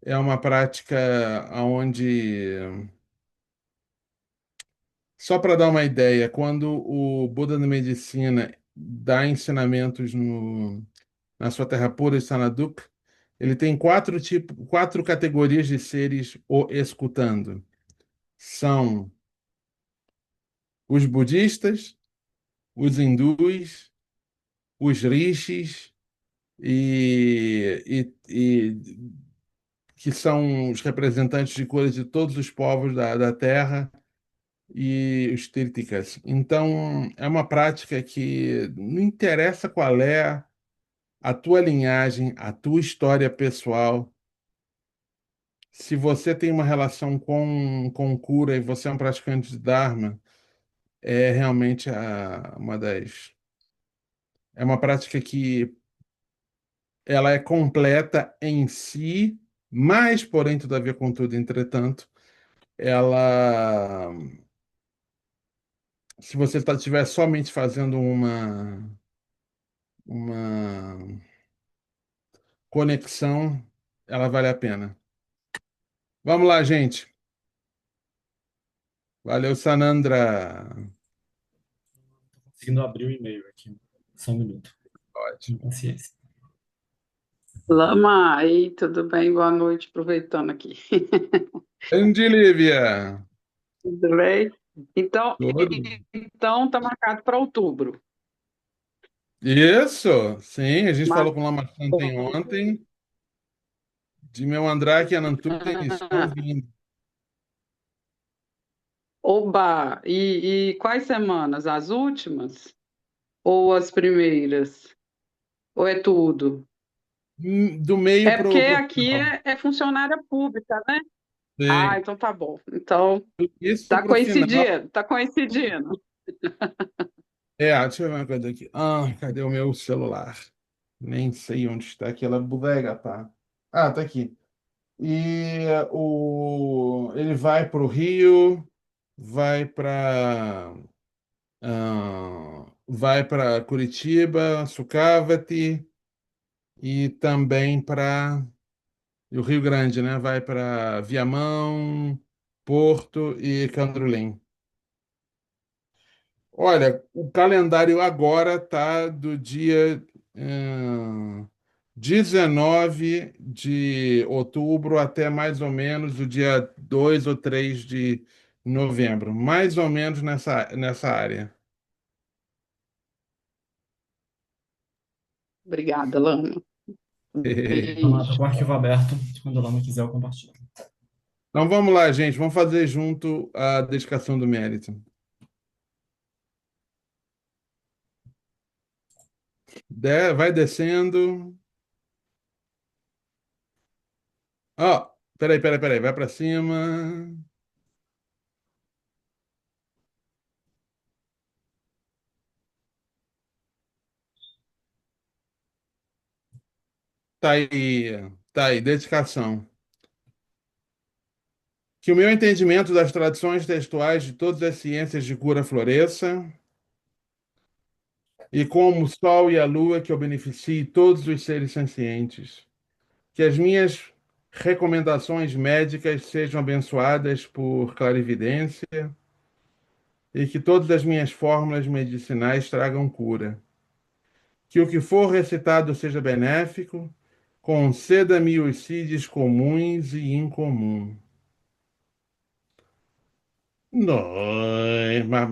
É uma prática onde, só para dar uma ideia, quando o Buda da Medicina dá ensinamentos na sua terra pura de Sanaduk, ele tem quatro categorias de seres o escutando. São os budistas, os hindus, os rishis e que são os representantes de cores de todos os povos da Terra e os Tirtikas. Então, é uma prática que não interessa qual é a tua linhagem, a tua história pessoal. Se você tem uma relação com cura e você é um praticante de Dharma, é realmente uma das. É uma prática que ela é completa em si, mas, porém, todavia, contudo, entretanto, ela. Se você estiver somente fazendo uma conexão, ela vale a pena. Vamos lá, gente. Valeu, Sanandra. Conseguindo abrir o e-mail aqui. Só um minuto. Ótimo. Com paciência. Lama, aí, tudo bem? Boa noite, aproveitando aqui. Grande Lívia. Tudo bem? Então, Tudo. então tá marcado para outubro. Isso, sim, a gente Mas, falou com o Lama Santen ontem. De meu Andrade e Anantuken estão vindo. oba, e quais semanas? As últimas? Ou as primeiras? Ou é tudo? Do meio É porque pro aqui final. é funcionária pública, né? Ah, Sim. então tá bom. Então Isso tá pro final. coincidindo, tá coincidindo. Deixa eu ver uma coisa aqui. Cadê o meu celular? Nem sei onde está aquela bodega, tá? Tá aqui. E ele vai para o Rio, vai para vai para Curitiba, Sucavati e também para o Rio Grande, né? Vai para Viamão, Porto e Candolim. Olha, o calendário agora tá do dia 19 de outubro até mais ou menos o dia 2 ou 3 de novembro, mais ou menos nessa área. Obrigada, Lana. Lama, tá Beijo. com o arquivo aberto. Quando a Lama quiser, eu compartilho. Então vamos lá, gente, vamos fazer junto a dedicação do mérito. Vai descendo. Peraí, vai para cima. Tá aí, dedicação. Que o meu entendimento das tradições textuais de todas as ciências de cura floresça, e como o sol e a lua que eu beneficie todos os seres sencientes. Que as minhas recomendações médicas sejam abençoadas por clarividência e que todas as minhas fórmulas medicinais tragam cura. Que o que for recitado seja benéfico, conceda-me os CIDs comuns e incomum. Nói, mà.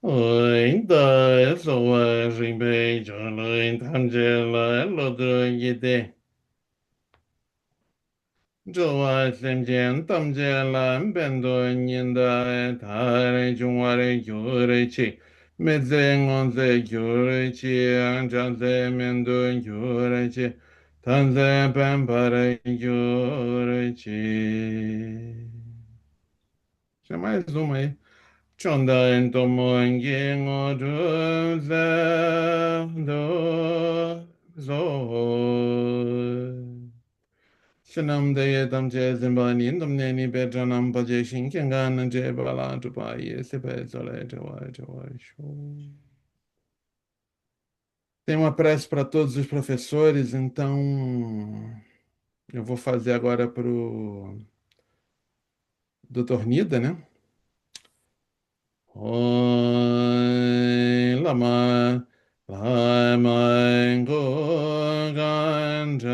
Ôi, đời rồi rình bề cho lời tham gia lời lô đời gì thế. Cho ai xem chén tâm gia làm bên đôi nhìn đại thái trung hoa rì dụ rì chi. Mê dê ngon dê dụ rì chi, ang chan dê men đôi dụ rì chi. Thân dê bên bà rì dụ rì chi. Tinha mais uma aí. Chondain tomongi ngoru do zo. Shinam deye tamche zimbanin tamneni petranam paje shinkengan je bala tupaye sepe zole jawa show. Tem uma prece para todos os professores, então eu vou fazer agora para o Dr. Nida, né? Oi, lama, lama, go, ganja,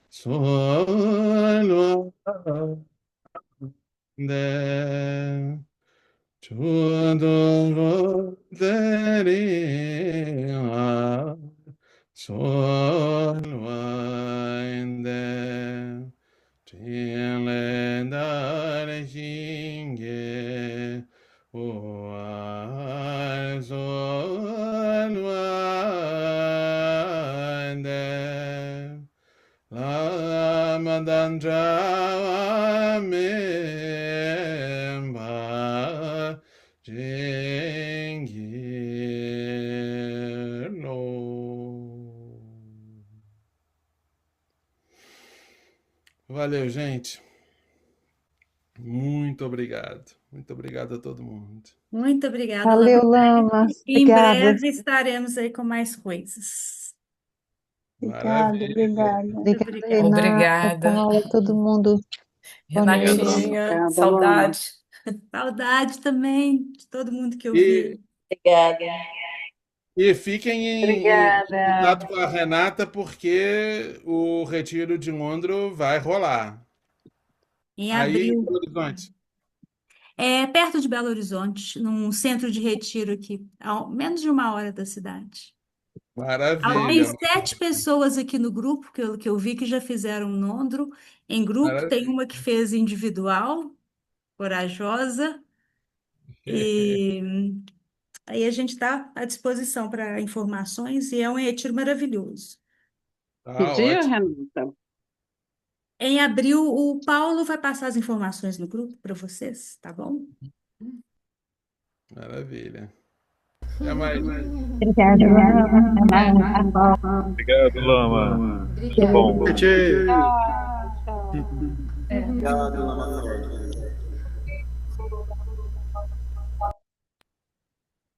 sol, de, chudo, deri, sol, de. Chilendar jinge oazolwande lamadandra memba jingirno. Valeu, gente. Muito obrigado. Muito obrigado a todo mundo. Muito obrigada, Valeu, Lama. Lama. Em Obrigada. breve estaremos aí com mais coisas. Obrigada, Maravilha. obrigada. Muito Obrigada, obrigada. Renata, Obrigada. Paula, todo mundo. Boa noite. Renatinha, Obrigada, Lana. saudade. Saudade também de todo mundo que eu E, vi. Obrigada. e fiquem em Obrigada. contato com a Renata, porque o retiro de Londro vai rolar. Em Aí em abril, Belo Horizonte. perto de Belo Horizonte, num centro de retiro aqui, a menos de 1 hora da cidade. Tem Maravilha. 7 pessoas aqui no grupo que eu vi que já fizeram um Nondro em grupo. Tem Maravilha. uma que fez individual, corajosa, e Aí a gente está à disposição para informações e é um retiro maravilhoso. Que Ah, dia, ótimo. Renata? Em abril, o Paulo vai passar as informações no grupo para vocês, tá bom? Maravilha. Até mais. Obrigada, Lama. Obrigado, Lama. Muito bom. Tchê. Tchau. Obrigado, Lama Fred.